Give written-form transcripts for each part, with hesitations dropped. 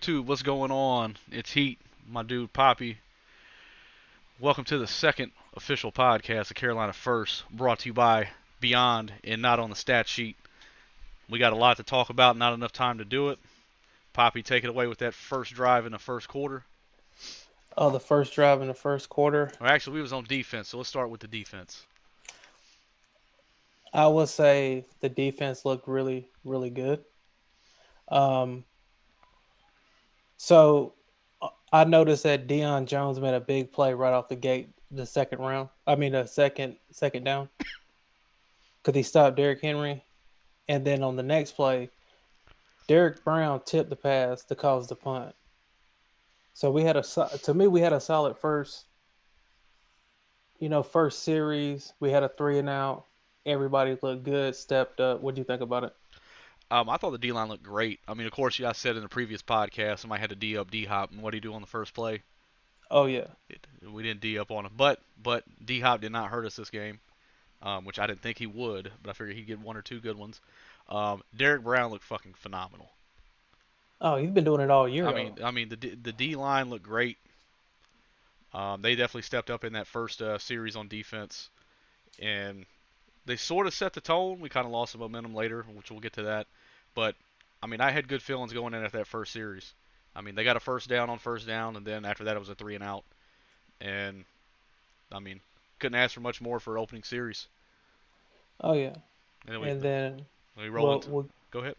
YouTube, what's going on? It's Heat, my dude Poppy. Welcome to the second official podcast of Carolina First, brought to you by Beyond and not on the stat sheet. We got a lot to talk about, not enough time to do it. Poppy, take it away with that first drive in the first quarter. Oh, the first drive in the first quarter. Or actually, we was on defense, so let's start with the defense. I would say the defense looked really, really good. Um, so I noticed that Deion Jones made a big play right off the gate, the second round. I mean, the second down, because he stopped Derrick Henry, and then on the next play, Derrick Brown tipped the pass to cause the punt. So to me, we had a solid first series. We had a 3-and-out. Everybody looked good, stepped up. What do you think about it? I thought the D line looked great. I mean, of course, I said in the previous podcast, somebody had to D up D Hop, and what did he do on the first play? Oh yeah. We didn't D up on him, but D Hop did not hurt us this game. Which I didn't think he would, but I figured he'd get one or two good ones. Derrick Brown looked fucking phenomenal. Oh, he's been doing it all year I though. mean, I mean the D line looked great. They definitely stepped up in that first series on defense, and they sort of set the tone. We kind of lost some momentum later, which we'll get to that. But I mean, I had good feelings going in at that first series. I mean, they got a first down on first down, and then after that it was a 3-and-out. And I mean, couldn't ask for much more for opening series. Oh yeah. And then And then we roll well, into. Go ahead.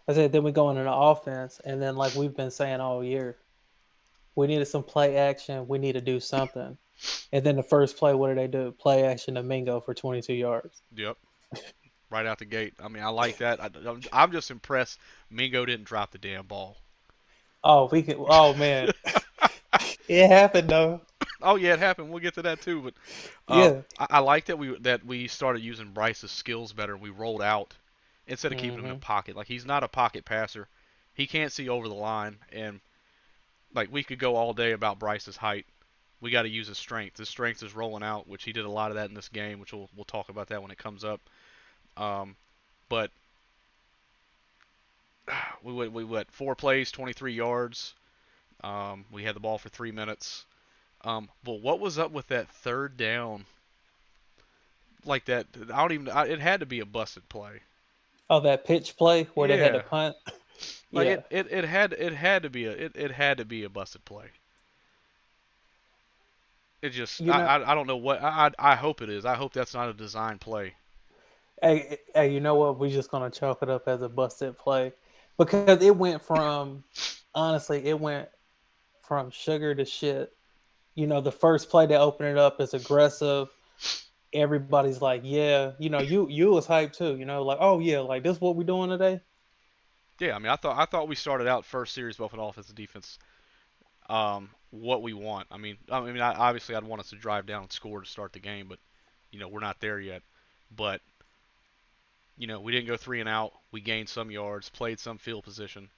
I said then we go into the offense, and then like we've been saying all year, we needed some play action. We need to do something. And then the first play, what did they do? Play action to Mingo for 22 yards. Yep. Right out the gate. I mean, I like that. I'm just impressed Mingo didn't drop the damn ball. Oh, we can. Oh man, it happened though. Oh yeah, it happened. We'll get to that too. But Yeah. I like that we started using Bryce's skills better. We rolled out instead of keeping him in the Hmm. pocket. Like he's not a pocket passer. He can't see over the line. And like we could go all day about Bryce's height. We got to use his strength. His strength is rolling out, which he did a lot of that in this game. Which we'll talk about that when it comes up. Um, but we went 4 plays, 23 yards. We had the ball for 3 minutes. But what was up with that third down? Like that, I don't even. It had to be a busted play. Oh, that pitch play where they had to Yeah, punt. like Yeah. it had to be it had to be a busted play. It just You know. I don't know what I hope it is. I hope that's not a design play. Hey, you know what? We're just gonna chalk it up as a busted play because it went from honestly, it went from sugar to shit. The first play they open it up is aggressive. Everybody's like, yeah, you was hyped too. Like, oh yeah, like this is what we doing today. Yeah, I mean I thought we started out first series both on offense and defense. What we want. Obviously I'd want us to drive down and score to start the game, but we're not there yet. But we didn't go 3-and-out. We gained some yards, played some field position,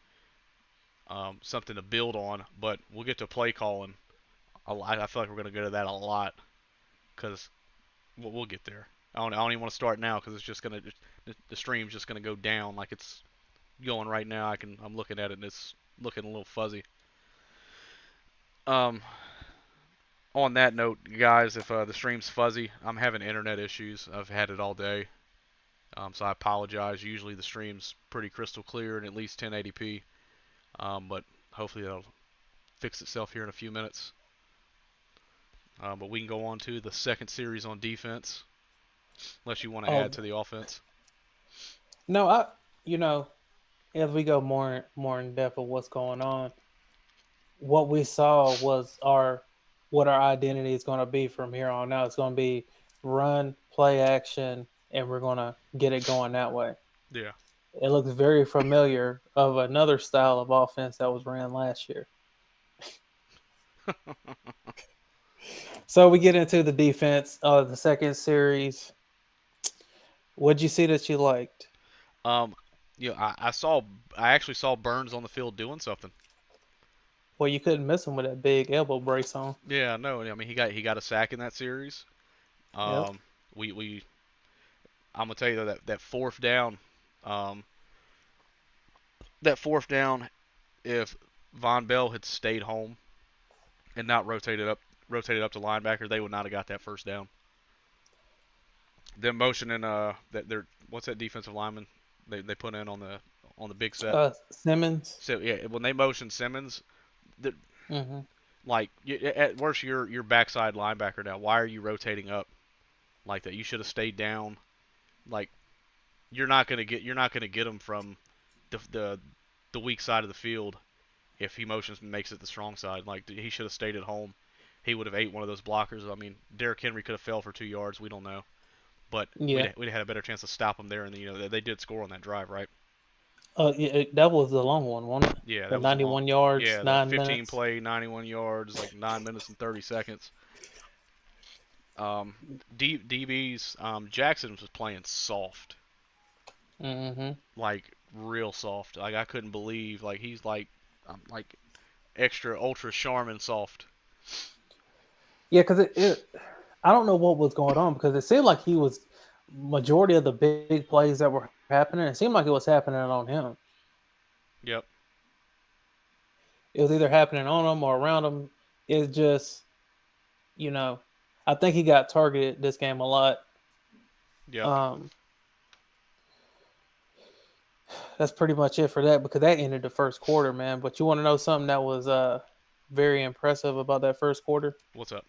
something to build on. But we'll get to play calling. I feel like we're going to go to that a lot because we'll get there. I don't even want to start now because it's just going to the stream's just going to go down like it's going right now. I'm looking at it and it's looking a little fuzzy. Um, on that note, guys, if the stream's fuzzy, I'm having internet issues. I've had it all day. So I apologize. Usually the stream's pretty crystal clear and at least 1080p. But hopefully that'll fix itself here in a few minutes. But we can go on to the second series on defense, unless you want to add Oh to the offense. no, you know, as we go more in depth of what's going on, what we saw was our what our identity is going to be from here on out. It's going to be run, play action, and we're going to get it going that way. Yeah. It looks very familiar of another style of offense that was ran last year. So we get into the defense of the second series. What'd you see that you liked? um, I actually saw Burns on the field doing something. Well, you couldn't miss him with that big elbow brace on. Yeah, no, I mean he got a sack in that series. Yep. Um, we I'm gonna tell you though, that um, fourth down, if Von Bell had stayed home and not rotated up to linebacker, they would not have got that first down. Them motioning that they're what's that defensive lineman they put in on the big set. Simmons. So yeah, when they motion Simmons, the, Mm-hmm. like at worst you're backside linebacker now. Why are you rotating up like that? You should have stayed down. Like you're not gonna get him from the the weak side of the field if he motions and makes it the strong side. Like he should have stayed at home. He would have ate one of those blockers. I mean, Derrick Henry could have fell for 2 yards. We don't know, but Yeah. we'd had a better chance to stop him there. And they did score on that drive, right? Yeah, that was the long one, wasn't it? Yeah, The that was a long. 91 yards, Yeah, the 15 9 minutes. play, 91 yards, like 9 minutes and 30 seconds. Um, DBs, Jackson was playing soft, Mm-hmm. like real soft. Like I couldn't believe, like he's like extra ultra Charmin soft. Yeah, because I don't know what was going on because it seemed like he was majority of the big plays that were happening. It seemed like it was happening on him. Yep, It was either happening on him or around him. It's just, you know, I think he got targeted this game a lot. yep. Um, that's pretty much it for that because that ended the first quarter, man. But you want to know something that was very impressive about that first quarter? What's up?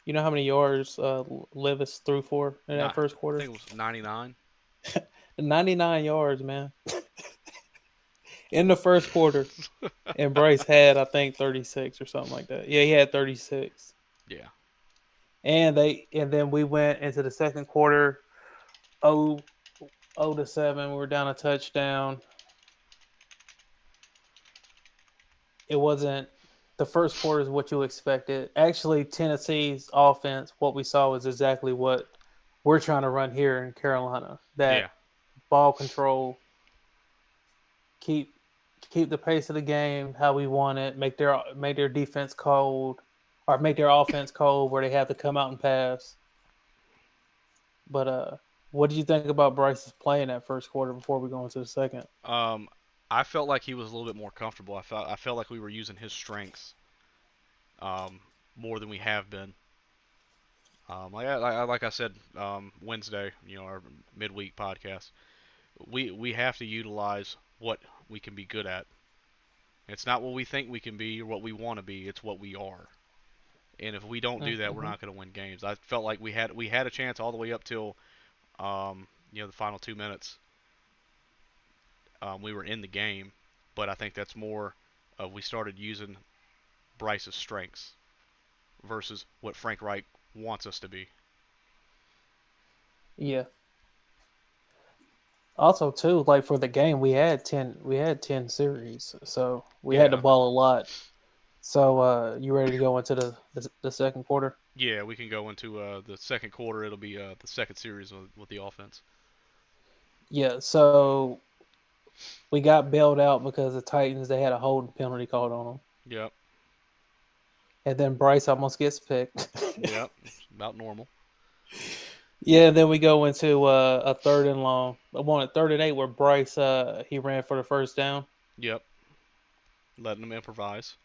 You know how many yards Levis threw for in that Not, first I quarter? think it was 99. 99 yards, man, in the first quarter. And Bryce had, I think, 36 or something like that. Yeah, he had 36. Yeah, And then we went into the second quarter, 0, 0-7. We were down a touchdown. It wasn't the first quarter is what you expected. Actually, Tennessee's offense, what we saw was exactly what we're trying to run here in Carolina. yeah. That ball control, keep keep the pace of the game how we want it, make their defense cold, or make their offense cold where they have to come out and pass. But what did you think about Bryce's play in that first quarter before we go into the second? Um, I felt like he was a little bit more comfortable. I felt like we were using his strengths um, more than we have been. Like I said Wednesday, our midweek podcast, we have to utilize what we can be good at. It's not what we think we can be or what we want to be. It's what we are. And if we don't do that, we're Mm-hmm. not going to win games. I felt like we had a chance all the way up till the final 2 minutes. We were in the game, but I think that's more of we started using Bryce's strengths versus what Frank Reich wants us to be. Yeah. Also, too, like for the game, we had 10 series, so we had the Yeah, ball a lot. So, you ready to go into the second quarter? yeah. We can go into the second quarter. It'll be the second series with the offense. Yeah. So we got bailed out because the Titans they had a holding penalty called on them, Yep, and then Bryce almost gets picked. yep. It's about normal. Yeah. And then we go into a third and long. I wanted third and 8 where Bryce he ran for the first down. Yep, letting them improvise.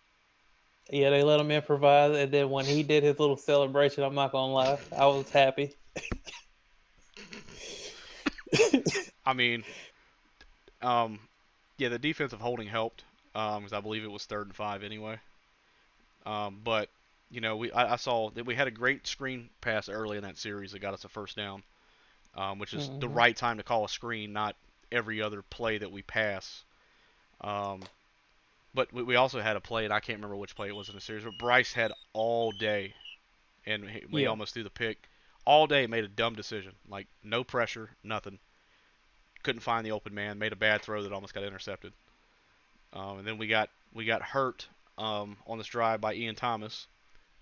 Yeah, they let him improvise, and then when he did his little celebration, I'm not gonna lie, I was happy. I mean, um, yeah, the defensive holding helped because I believe it was 3rd and 5 anyway. But I saw that we had a great screen pass early in that series that got us a first down, which is the Mm-hmm. right time to call a screen, not every other play that we pass. Um, but we also had a play, and I can't remember which play it was in the series, but Bryce had all day, and we Yeah. almost threw the pick. All day made a dumb decision, like no pressure, nothing. Couldn't find the open man, made a bad throw that almost got intercepted. And then we got hurt on this drive by Ian Thomas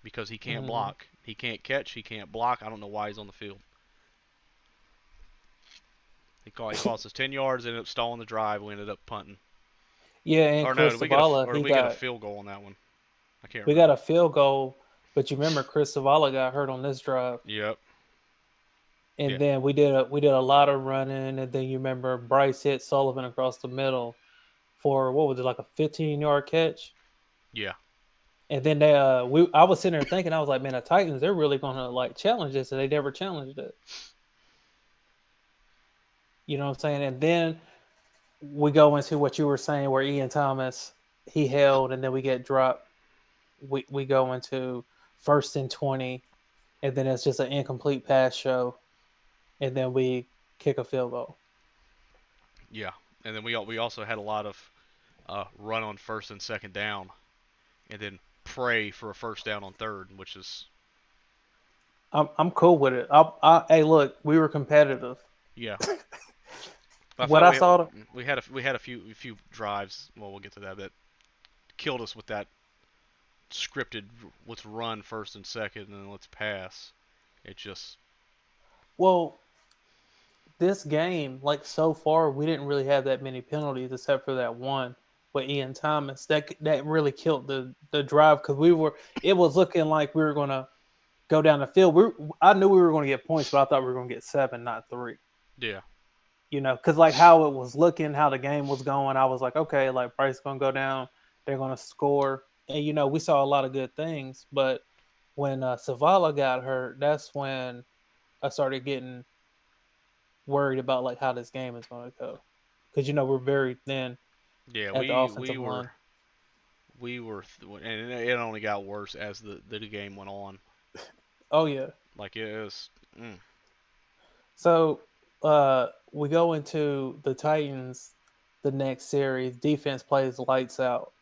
because he can't Mm-hmm. block, he can't catch, he can't block. I don't know why he's on the field. He cost us 10 yards, ended up stalling the drive. We ended up punting. Yeah, and Or no, Chris Zavala, did he we get a got field goal on that one? I can't we got remember. a field goal, but you remember Chris Zavala got hurt on this drive, Yep. and Yeah. then we did a lot of running, and then you remember Bryce hit Sullivan across the middle for what was it, like a 15-yard catch. Yeah, And then I was sitting there thinking, I was like, man, the Titans, they're really gonna like challenge this, and they never challenged it. You know what I'm saying? And then we go into what you were saying, where Ian Thomas he held, and then we get dropped. We go into 1st and 20, and then it's just an incomplete pass show, and then we kick a field goal. yeah. And then we also had a lot of run on first and second down, and then pray for a first down on third, which is I'm cool with it. Hey, look, we were competitive. yeah. But I What thought I saw, we had a few drives. Well, we'll get to that killed us with that scripted. Let's run first and second, and then let's pass. It just well, this game, like so far, we didn't really have that many penalties except for that one with Ian Thomas. That really killed the drive because it was looking like we were gonna go down the field. I knew we were going to get points, but I thought we were going to get 7, not 3. yeah, Because like how it was looking, how the game was going, I was like, okay, like Bryce going to go down, they're going to score, and we saw a lot of good things. But when Savala got hurt, that's when I started getting worried about like how this game is going to go, because we're very thin yeah. at the We offensive we were line. we were, and it only got worse as the game went on. Oh yeah. Like it was. So we go into the Titans the next series. Defense plays lights out.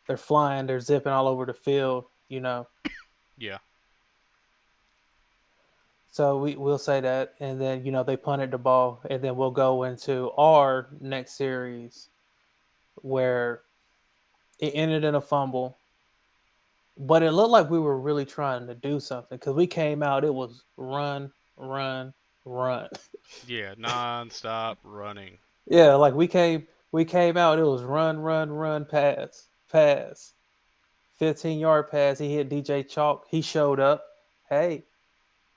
They're flying, they're zipping all over the field. Yeah, So we'll say that, and then they punted the ball, and then we'll go into our next series where it ended in a fumble, but it looked like we were really trying to do something because we came out. It was run, run, run. yeah. Non-stop running. Yeah, like we came out. It was run, run, run, pass, pass. 15-yard pass. He hit DJ Chalk. He showed up. Hey,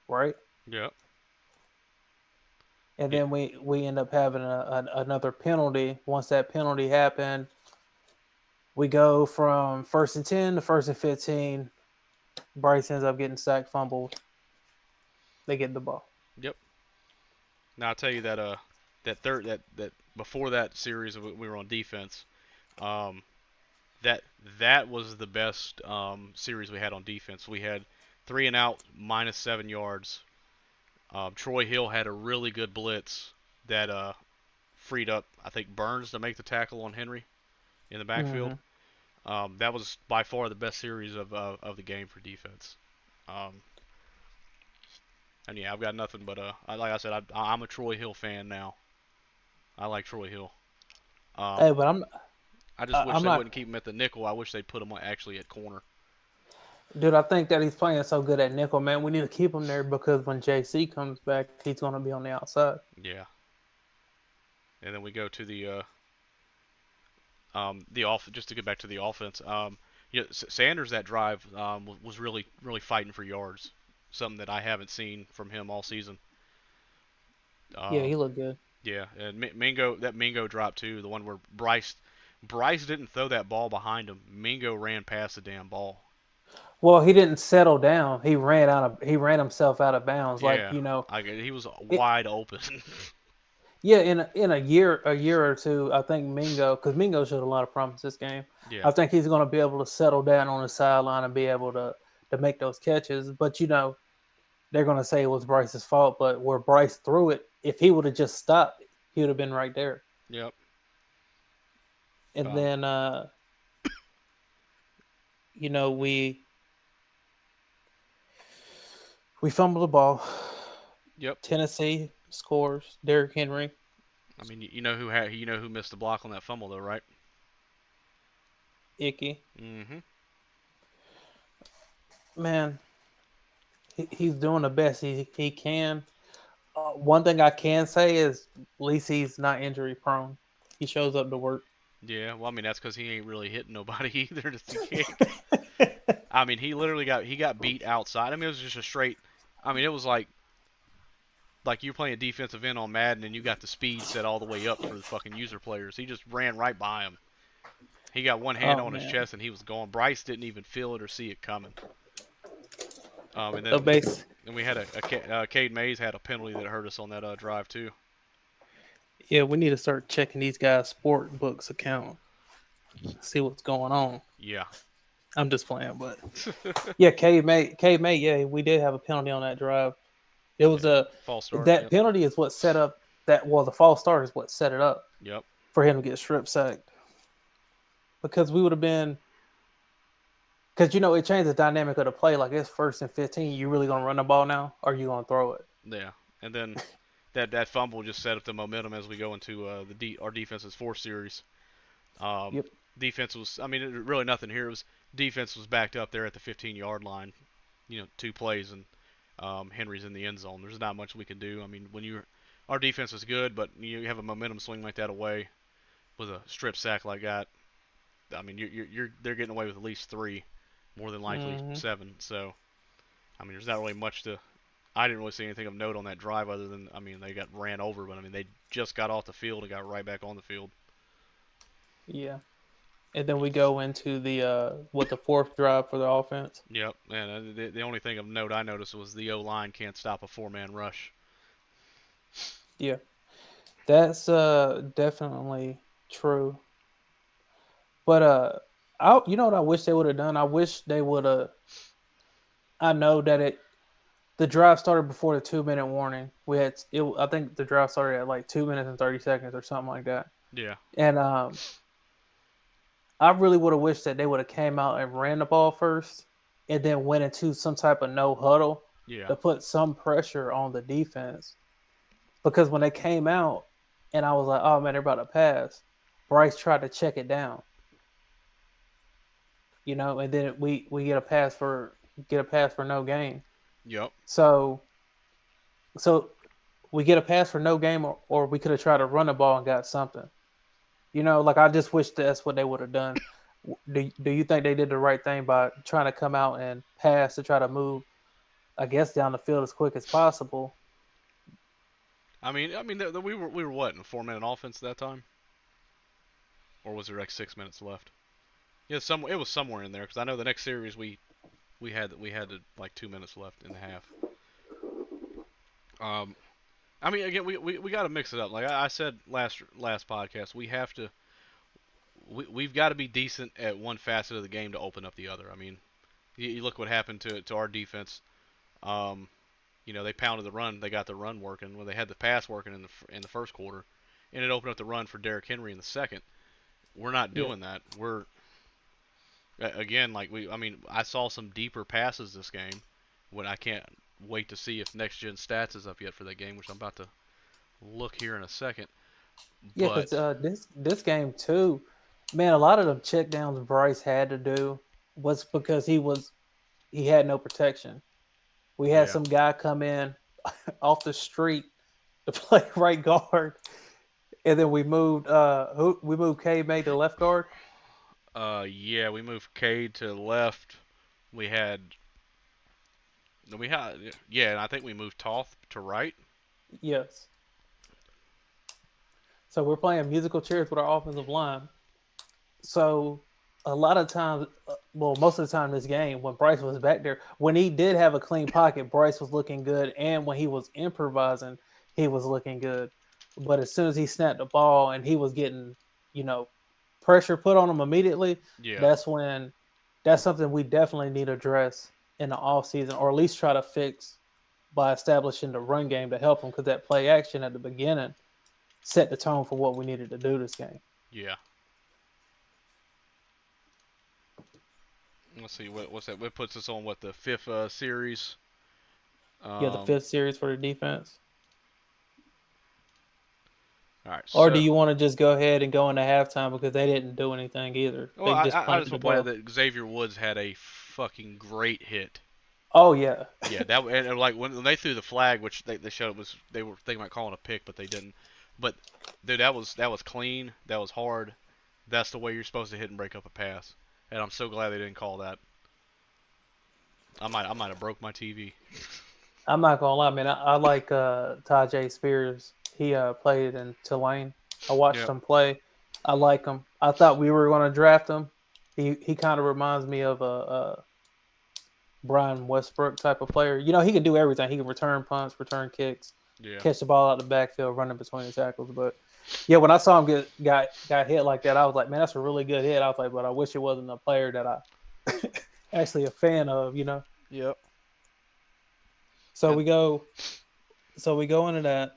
right? Yep. And Yeah. then we end up having another penalty. Once that penalty happened, we go from 1st and 10 to 1st and 15. Bryce ends up getting sacked, fumbled. They get the ball. Yep. Now I'll tell you that that before that series we were on defense, um, that was the best series we had on defense. We had 3 and out, -7 yards. Troy Hill had a really good blitz that freed up, I think, Burns to make the tackle on Henry in the backfield. Mm-hmm. That was by far the best series of the game for defense. Um, and yeah, I've got nothing but like I said, I'm a Troy Hill fan now. I like Troy Hill. Hey, Um, but I just wish I'm they not, wouldn't keep him at the nickel. I wish they'd put him actually at corner. dude. I think that he's playing so good at nickel, man. We need to keep him there because when JC comes back, he's going to be on the outside. Yeah. And then we go to the off. Just to get back to the offense. Yeah, Sanders that drive was really really fighting for yards. Something that I haven't seen from him all season. Yeah, he Um, looked good. yeah, and Mingo drop too. The one where Bryce didn't throw that ball behind him. Mingo ran past the damn ball. Well, he didn't settle down. He ran himself out of bounds. Like Yeah, he was it, wide open. yeah. In a year or two, I think because Mingo showed a lot of promise this game. Yeah, I think he's going to be able to settle down on the sideline and be able to make those catches. But they're going to say it was Bryce's fault. But where Bryce threw it, if he would have just stopped, he would have been right there. yep. And Um, then we fumbled the ball. yep. Tennessee scores. Derrick Henry. I mean, you know who missed the block on that fumble though, right? Icky. Mm-hmm. Man, he's doing the best he can. One thing I can say is at least he's not injury prone. He shows up to work. Yeah, well, I mean that's because he ain't really hitting nobody either. Just he can't. I mean, he got beat outside. I mean, it was just a straight. I mean, it was like like you're playing defensive end on Madden and you got the speed set all the way up for the fucking user players. He just ran right by him. He got one hand Oh on his man, chest and he was gone. Bryce didn't even feel it or see it coming. And the then base. and we had Cade Mays had a penalty that hurt us on that drive too. Yeah, we need to start checking these guys' sport books account, see what's going on. Yeah. I'm just playing, but yeah, K May, yeah, we did have a penalty on that drive. It was Yeah. a False start. that Yep. penalty is what set up that. Well, the false start is what set it up Yep. for him to get strip sacked because we would have been because it changed the dynamic of the play. Like it's 1st and 15. You really gonna run the ball now, or are you gonna throw it? Yeah. And then that fumble just set up the momentum as we go into our defense's fourth series. Um, Yep. Defense was, I mean, really nothing here. It was defense was backed up there at the 15-yard line. 2 plays and Henry's in the end zone. There's not much we can do. I mean, our defense is good, but you have a momentum swing like that away with a strip sack like that. I mean, they're getting away with at least 3, more than likely Mm-hmm. 7. So, I mean, there's not really much to. I didn't really see anything of note on that drive other than, I mean, they got ran over, but I mean, they just got off the field and got right back on the field. Yeah. And then we go into the fourth drive for the offense. Yep, and the only thing of note I noticed was the O-line can't stop a 4-man rush. Yeah, that's definitely true. But you know what I wish they would have done? I wish they would have. I know that the drive started before the 2-minute warning. We had it. I think the drive started at like 2 minutes and 30 seconds or something like that. Yeah, And I really would have wished that they would have came out and ran the ball first, and then went into some type of no huddle yeah. to put some pressure on the defense. Because when they came out, and I was like, "Oh man, they're about to pass," Bryce tried to check it down, and then we get a pass for no gain. Yep. So we get a pass for no game, or we could have tried to run the ball and got something. Like I just wish that's what they would have done. Do you think they did the right thing by trying to come out and pass to try to move, I guess, down the field as quick as possible? I mean, we were what, in a 4-minute offense at that time, or was there like 6 minutes left? Yeah, it was somewhere in there because I know the next series we had like 2 minutes left in the half. Um, I mean, again, we got to mix it up. Like I said last podcast, we've got to be decent at one facet of the game to open up the other. I mean, you look what happened to our defense. Um, they pounded the run. They got the run working. Well, they had the pass working in the first quarter, and it opened up the run for Derrick Henry in the second. We're not Yeah. doing that. We're again like I mean, I saw some deeper passes this game. When I can't wait to see if Next Gen Stats is up yet for that game, which I'm about to look here in a second. Yeah, because But this game too, man, a lot of the check downs Bryce had to do was because he had no protection. We had yeah, some guy come in off the street to play right guard, and then we moved K May to left guard. yeah, we moved Cade to the left. We had we had yeah, and I think we moved Toth to right. Yes. So we're playing musical chairs with our offensive line. So a lot of times, well, most of the time this game, when Bryce was back there, when he did have a clean pocket, Bryce was looking good, and when he was improvising, he was looking good. But as soon as he snapped the ball and he was getting, you know, pressure put on him immediately, Yeah, that's when that's something we definitely need to address in the off season, or at least try to fix by establishing the run game to help him, because that play action at the beginning set the tone for what we needed to do this game. yeah. Let's see what's that. What puts us on what the fifth series? Yeah, the Um, fifth series for the defense. all right, Or do so you want to just go ahead and go into halftime because they didn't do anything either? well, They just I punted just the want to point out ball. that Xavier Woods had a fucking great hit. Oh yeah, Yeah, that and like when they threw the flag, which they showed it was they were thinking about calling a pick, but they didn't. But dude, that was clean. That was hard. That's the way you're supposed to hit and break up a pass. And I'm so glad they didn't call that. I might have broke my TV. I'm not gonna lie, man. I like Tajay Spears. He played in Tulane. I watched Yep. him play. I like him. I thought we were gonna draft him. He kind of reminds me of a Brian Westbrook type of player. You know, he can do everything. He can return punts, return kicks, Yeah. catch the ball out the backfield, running between the tackles. But yeah, when I saw him got hit like that, I was like, man, that's a really good hit. I was like, but I wish it wasn't a player that I actually a fan of. You know. Yep. So And we go. So we go into that.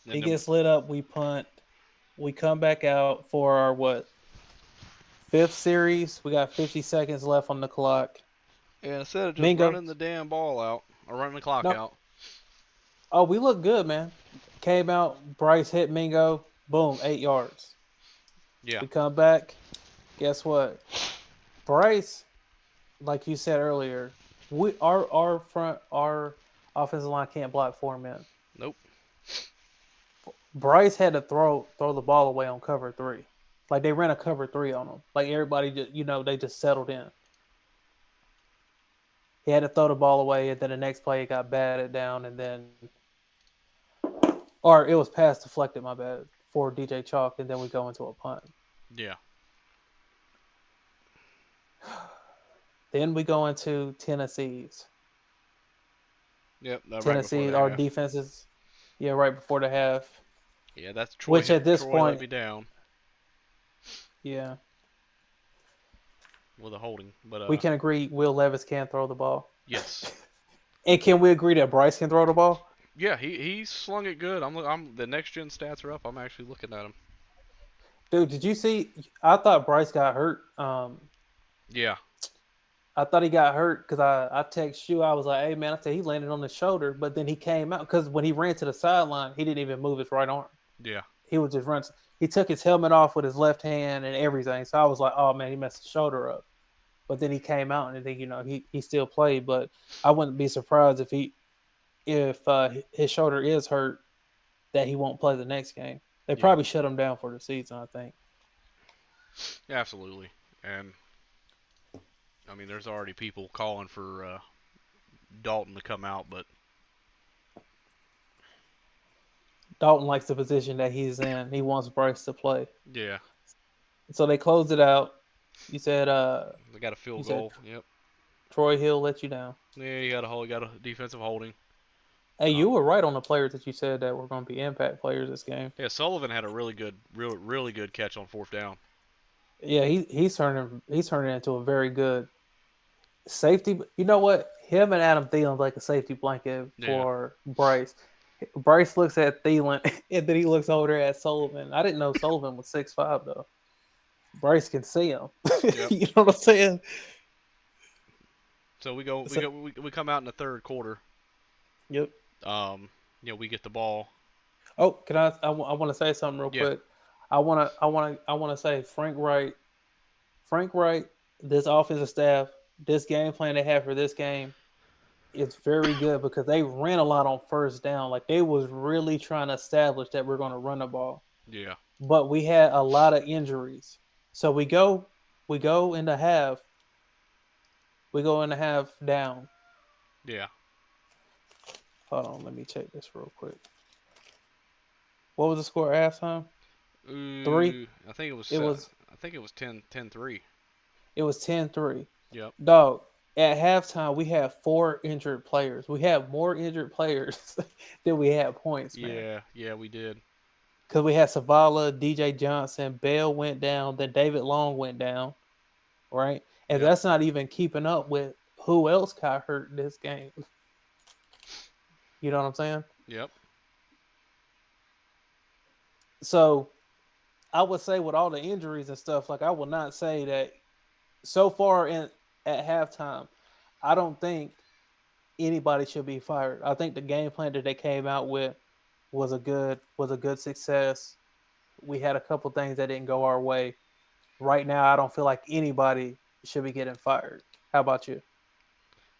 and He then gets lit up. We punt. We come back out for our what fifth series. We got 50 seconds left on the clock. and instead of just Mingo. running the damn ball out or running the clock No. out. Oh, we look good, man. Came out. Bryce hit Mingo. Boom, 8 yards. Yeah. We come back. Guess what? Bryce, like you said earlier, our offensive line can't block 4 men. Nope. Bryce had to throw the ball away on cover three. Like they ran a cover three on him. Like everybody just they just settled in. He had to throw the ball away, and then the next play it got batted down, and then or it was pass deflected. My bad for DJ Chalk, and then we go into a punt. Yeah. Then we go into Tennessee's. Yep. Right before Tennessee, the our half. defenses, yeah, right before the half. Yeah, that's Troy. Which at this Troy let point, me down yeah, with a holding, but we can agree Will Levis can't throw the ball. yes. And can we agree that Bryce can throw the ball? Yeah, he slung it good. I'm the next gen stats are up. I'm actually looking at him. Dude, did you see? I thought Bryce got hurt. Yeah. I thought he got hurt because I text you. I was like, hey, man, I said he landed on the shoulder, but then he came out because when he ran to the sideline, he didn't even move his right arm. Yeah. He was just running. He took his helmet off with his left hand and everything. So I was like, oh, man, he messed his shoulder up. But then he came out and then, he still played. But I wouldn't be surprised if his shoulder is hurt that he won't play the next game. They Yeah. probably shut him down for the season, I think. Yeah, absolutely. And I mean, there's already people calling for Dalton to come out, but Dalton likes the position that he's in. He wants Bryce to play. yeah, So they closed it out. You said they got a you field said goal. Yep. Troy Hill let you down. Yeah, you got a hold. You got a defensive holding. Hey, Uh, you were right on the players that you said that were going to be impact players this game. yeah, Sullivan had a really good catch on fourth down. Yeah, he's turning into a very good safety. You know what? Him and Adam Thielen's like a safety blanket Yeah. for Bryce. Bryce looks at Thielen and then he looks over there at Sullivan. I didn't know Sullivan was 6'5" though. Bryce can see him. Yep. You know what I'm saying? So we go. We So, go. We come out in the third quarter. yep. Um, we get the ball. Oh, can I want to say something real Yeah. quick. I want to say Frank Wright. Frank Wright, this offensive staff, this game plan they had for this game, it's very good because they ran a lot on first down. Like they was really trying to establish that we're going to run the ball. Yeah. But we had a lot of injuries. So we go into half. We go into half down. Yeah. Hold on, let me check this real quick. What was the score at halftime? 3. I think it was. It was I think it was 10-3. it was 10-3. Yep. Dog, at halftime we had 4 injured players. We had more injured players than we had points, man. Yeah. Yeah, we did. Because we had Savala, DJ Johnson, Bell went down, then David Long went down, right? And Yep. that's not even keeping up with who else got hurt in this game. You know what I'm saying? Yep. So I would say with all the injuries and stuff, like I will not say that so far at halftime, I don't think anybody should be fired. I think the game plan that they came out with was a good success. We had a couple things that didn't go our way. Right now, I don't feel like anybody should be getting fired. How about you?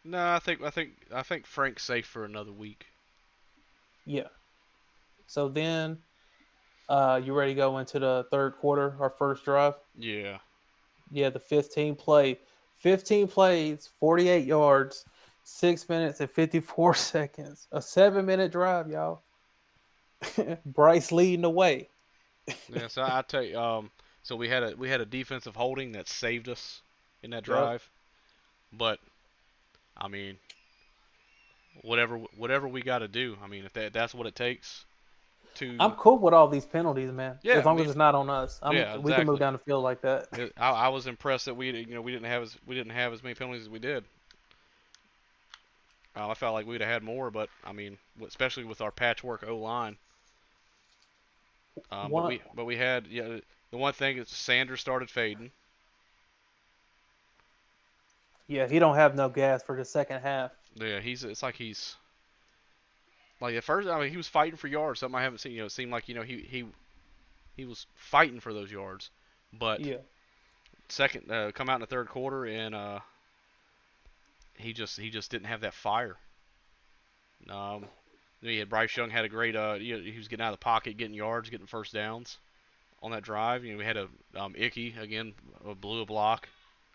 No, I think Frank's safe for another week. Yeah. So then, you ready to go into the third quarter, our first drive? Yeah. Yeah, the 15 plays, 48 yards. 6 minutes and 54 seconds. A 7 minute drive, y'all. Bryce leading the way. Yeah, so I tell you, so we had a defensive holding that saved us in that Yep. drive. But I mean, whatever we got to do. I mean, if that's what it takes I'm to, cool with all these penalties, man. yeah. As I long as mean, it's not on us. yeah, We can move exactly. down the field like that. I was impressed that we didn't have as many penalties as we did. I felt like we'd have had more, but I mean, especially with our patchwork O line. But One, we had, yeah. The one thing is Sanders started fading. yeah, he don't have no gas for the second half. Yeah, it's like he's like at first. I mean, he was fighting for yards. Something I haven't seen. It seemed like he was fighting for those yards, but Yeah, second come out in the third quarter and he just didn't have that fire. Um, he had Bryce Young had a great he was getting out of the pocket, getting yards, getting first downs on that drive. We had a Icky again blew a block,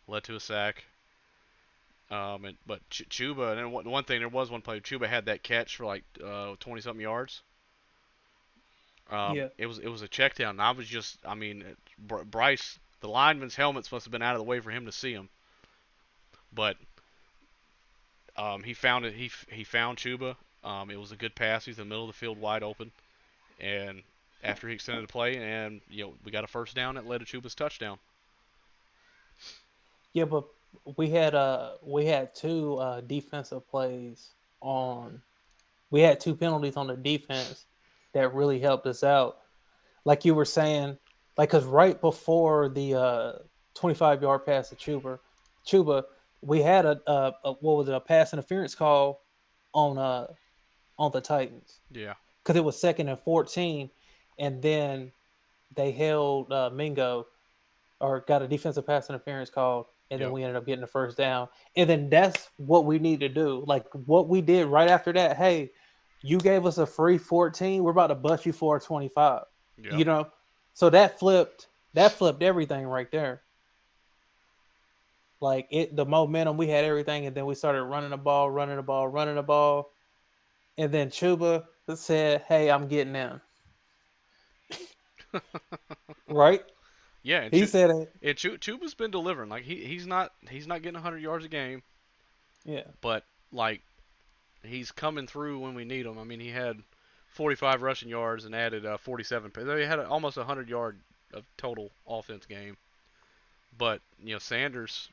led to a sack. But Chuba, and one thing, there was one play Chuba had that catch for like 20 something yards. yeah, It was a check down. And I was just, I mean, Bryce, the lineman's helmets must have been out of the way for him to see him, but he found it. He found Chuba. It was a good pass. He's in the middle of the field, wide open, and after he extended the play, and we got a first down that led to Chuba's touchdown. yeah. But we had two defensive plays on. We had two penalties on the defense that really helped us out. Like you were saying, like because right before the 25-yard pass to Chuba, we had a what was it, a pass interference call on uh on the Titans Yeah, because it was 2nd and 14, and then they held Mingo or got a defensive pass interference called, and then yep, we ended up getting the first down. And then that's what we need to do. Like what we did right after that. Hey, you gave us a free 14. We're about to bust you for a 25. yep. You know, so that flipped everything right there. Like the momentum, we had everything, and then we started running the ball, running the ball, running the ball, and then Chuba said, "Hey, I'm getting in." Right? Yeah, and He said it. Chuba's been delivering. Like he's not getting 100 yards a game, Yeah, but like he's coming through when we need him. I mean, he had 45 rushing yards and added 47. He had almost a 100-yard of total offense game. But Sanders,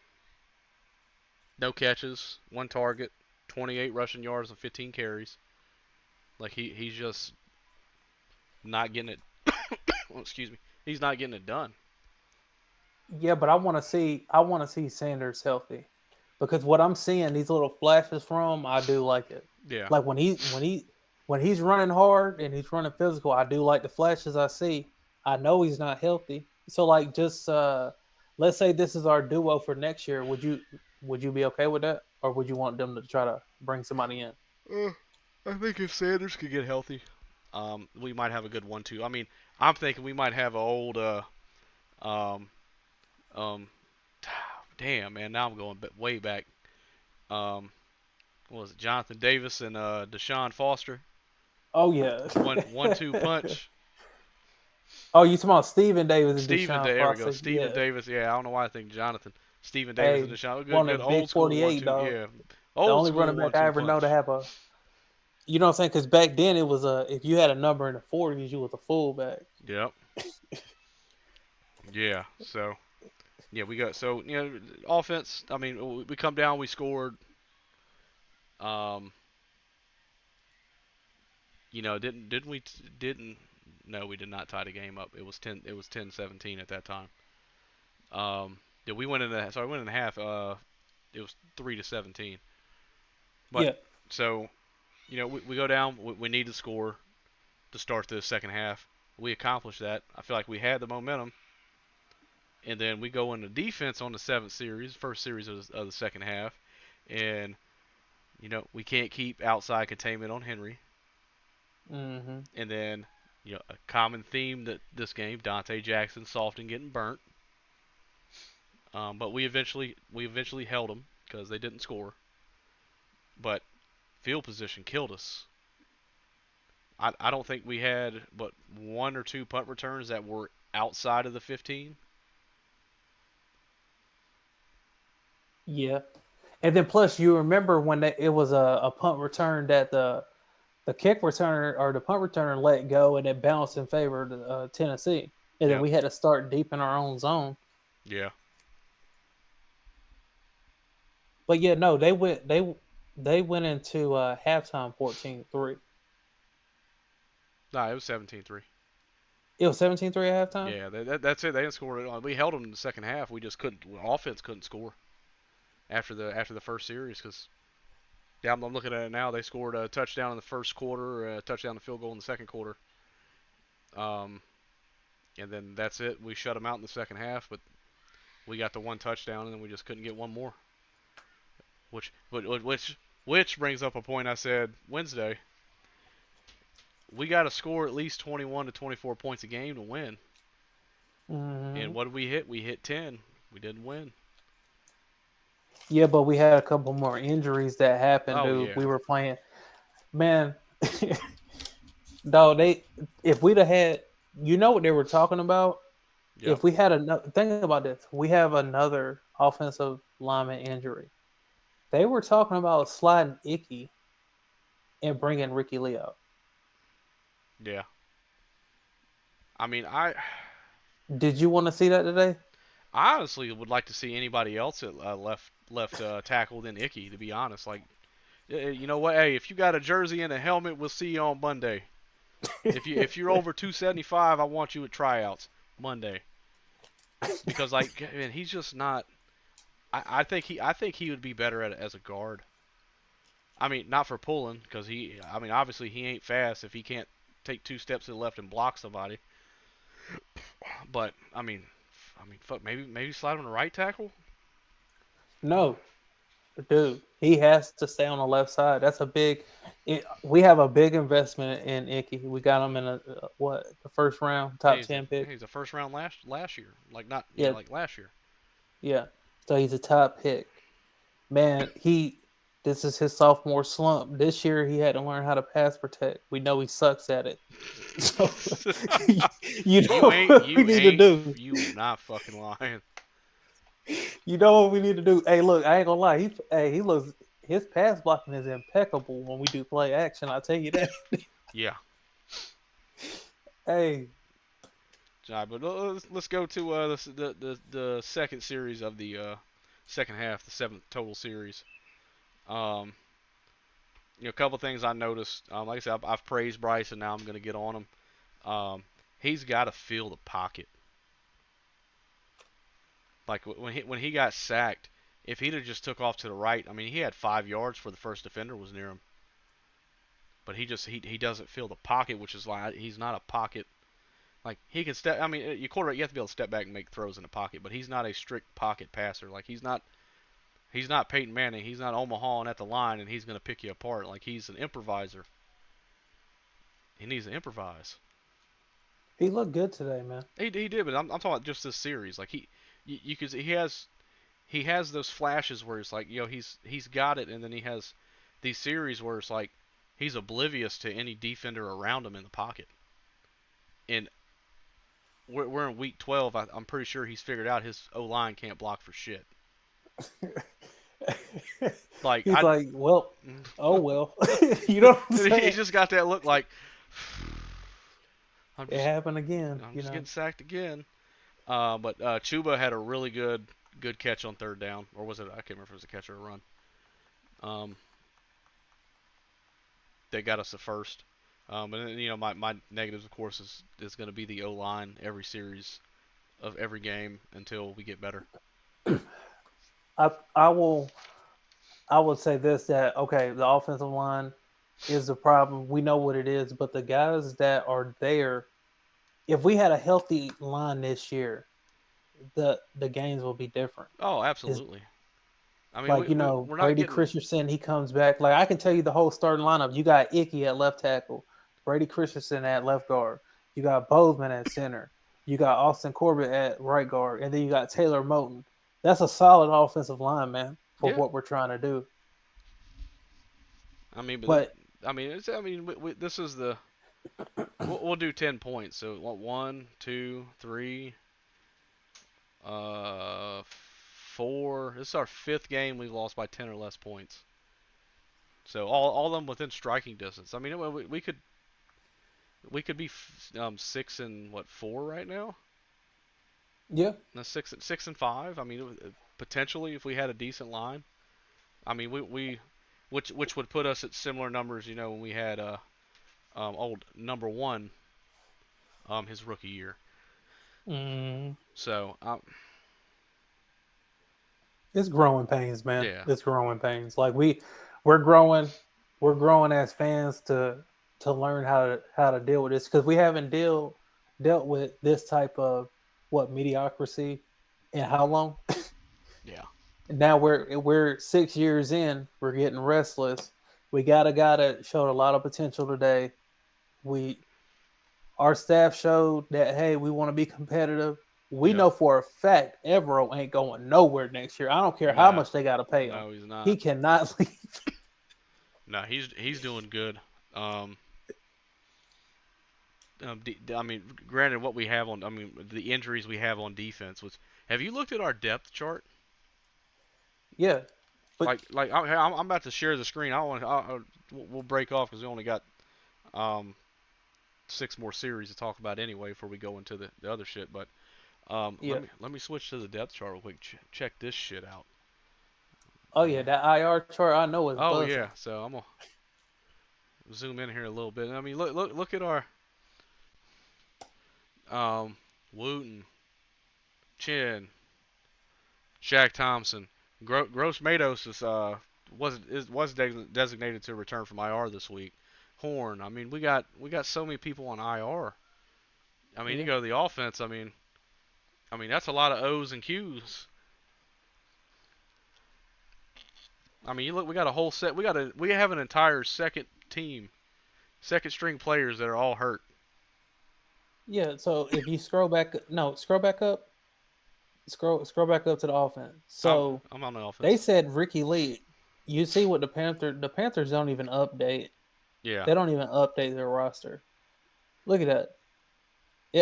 no catches, one target, 28 rushing yards and 15 carries. Like he's just not getting it. Well, excuse me. He's not getting it done. yeah, but I want to see Sanders healthy because what I'm seeing these little flashes from, I do like it. Yeah. Like when he's running hard and he's running physical, I do like the flashes I see. I know he's not healthy, so like just let's say this is our duo for next year. Would you be okay with that, or would you want them to try to bring somebody in? Uh, I think if Sanders could get healthy, we might have a good one too. I mean, I'm thinking we might have an old um, um, damn man. Now I'm going way back. Um, what was it? Jonathan Davis and Deshaun Foster. Oh yeah. One-two punch. Oh, you talking about Steven Davis and Deshaun There we go. Foster? Stephen Yeah. Davis. Yeah, I don't know why I think Jonathan. Stephen Davis and Hey, Deshaun. one Good of them big old school 48 one-two. dog. Yeah, The old only school running back I one-two ever know to punch. have a, you know what I'm saying? Because back then it was if you had a number in the 40s, you was a fullback. Yep. Yeah. So yeah, we got offense. I mean, we come down, we scored. Um, didn't we didn't no, we did not tie the game up. It was 10-17 at that time. Yeah, we went in the sorry, we went in the half. It was 3-17. But Yeah, so we go down. We need to score to start the second half. We accomplished that. I feel like we had the momentum, and then we go into defense on the first series of the second half, and we can't keep outside containment on Henry. hmm And then, a common theme that this game, Dante Jackson soft and getting burnt. But we eventually held them because they didn't score. but field position killed us. I don't think we had but one or two punt returns that were outside of the 15. Yeah, and then plus you remember when it was a punt return that the kick returner or the punt returner let go and it bounced in favor of Tennessee, and then Yep. we had to start deep in our own zone. Yeah. But yeah, no, they went into halftime 14-3. Nah, it was 17-3. It was 17-3 at halftime. Yeah, that's it. They didn't score it. We held them in the second half. We just couldn't. Offense couldn't score after the first series because yeah, I'm looking at it now. They scored a touchdown in the first quarter, a touchdown and field goal in the second quarter. Um, and then that's it. We shut them out in the second half, but we got the one touchdown, and then we just couldn't get one more. Which brings up a point I said Wednesday. We got to score at least 21 to 24 points a game to win. And Mm-hmm. what did we hit? We hit 10. We didn't win. Yeah, but we had a couple more injuries that happened, Oh dude. yeah. We were playing, man. Dog, they if we'd have had, you know what they were talking about. Yep. If we had another, think about this. We have another offensive lineman injury. They were talking about sliding Icky and bringing Ricky Lee out. Yeah. I mean, I Did you want to see that today? I honestly would like to see anybody else at left tackle than Icky. To be honest, like you know what? Hey, if you got a jersey and a helmet, we'll see you on Monday. If you're over 275, I want you at tryouts Monday because like man, he's just not. I think he would be better at as a guard. I mean, not for pulling because he. I mean, obviously he ain't fast if he can't take two steps to the left and block somebody. But fuck, maybe slide him to right tackle. No, dude. He has to stay on the left side. That's a big. We have a big investment in Icky. We got him in a what the first round, Hey, top 10 pick. he's a first round last year. Like not yeah, Yeah, like last year. yeah. So he's a top pick. Man, this is his sophomore slump. This year he had to learn how to pass protect. We know he sucks at it. So you you know ain't what we you need to ain't do. you not fucking lying. You know what we need to do. Hey, look, I ain't gonna lie. He looks his pass blocking is impeccable when we do play action. I tell you that. Yeah. Hey, All right, but let's go to the second series of the second half, the seventh total series. Um, a couple things I noticed. Like I said, I've praised Bryce, and now I'm going to get on him. He's got to feel the pocket. Like when he got sacked, if he'd have just took off to the right, I mean, he had 5 yards for the first defender was near him. But he doesn't feel the pocket, which is like he's not a pocket. Like he can step. I mean, you quarterback, you have to be able to step back and make throws in the pocket. But he's not a strict pocket passer. Like he's not Peyton Manning. He's not Omaha and at the line, and he's going to pick you apart. Like he's an improviser. He needs to improvise. he looked good today, man. He did, but I'm talking about just this series. Like you could he has those flashes where it's like he's got it, and then he has these series where it's like he's oblivious to any defender around him in the pocket. And we're in week 12. I'm pretty sure he's figured out his O line can't block for shit. Like He's I, like, well, oh well. You know what I'm he saying? just got that look like I'm It just happened again. I'm You just know. getting sacked again. But Chuba had a really good catch on third down, or was it? I can't remember if it was a catch or a run. Um, they got us the first. And then, my negatives, of course, is going to be the O line every series of every game until we get better. I will say this that okay, the offensive line is the problem. We know what it is, but the guys that are there, if we had a healthy line this year, the games will be different. Oh, It's absolutely. I mean, like we're not Brady getting. Christensen, he comes back. Like I can tell you the whole starting lineup. You got Icky at left tackle, Brady Christensen at left guard. You got Bozeman at center. You got Austin Corbett at right guard, and then you got Taylor Moton. That's a solid offensive line, man, for Yeah, what we're trying to do. I mean, but But I mean, this is the we'll do 10 points. So what? One, two, three, uh, four. This is our fifth game we've lost by 10 or less points. So all of them within striking distance. I mean, we could be 6-4 right now. yeah, No, 6-5. I mean, potentially if we had a decent line. I mean, which would put us at similar numbers. When we had old number one his rookie year. mm, So it's growing pains, man. yeah, It's growing pains. Like we're growing, we're growing as fans to learn how to deal with this because we haven't dealt with this type of what mediocrity in how long? yeah, Now we're 6 years in. We're getting restless. We got a guy that showed a lot of potential today. We our staff showed that hey, we want to be competitive. We yep. know for a fact Evero ain't going nowhere next year. I don't care how No, much they got to pay him. no, he's He not. cannot leave. No, he's doing good. Um, I mean, granted, what we have on, I mean, the injuries we have on defense. Have you looked at our depth chart? Yeah, but I'm about to share the screen. I want, we'll break off because we only got um, six more series to talk about anyway before we go into the other shit. But let yeah. me switch to the depth chart real quick. Check this shit out. Oh Uh, yeah, that IR chart I know is oh buzzing. yeah, so I'm gonna zoom in here a little bit. I mean, look at our Wooten, Chin, Shaq Thompson, Gross Matos was designated to return from IR this week. Horn. I mean, we got so many people on IR. I mean, you Yeah, go to the offense. I mean that's a lot of O's and Q's. I mean, you look, we got a whole set. We have an entire second team, second string players that are all hurt. yeah. So if you scroll back, no, scroll back up, scroll back up to the offense. I'm So I'm on the they offense. said Ricky Lee. You see what the Panthers don't even update. Yeah, They don't even update their roster. Look at that.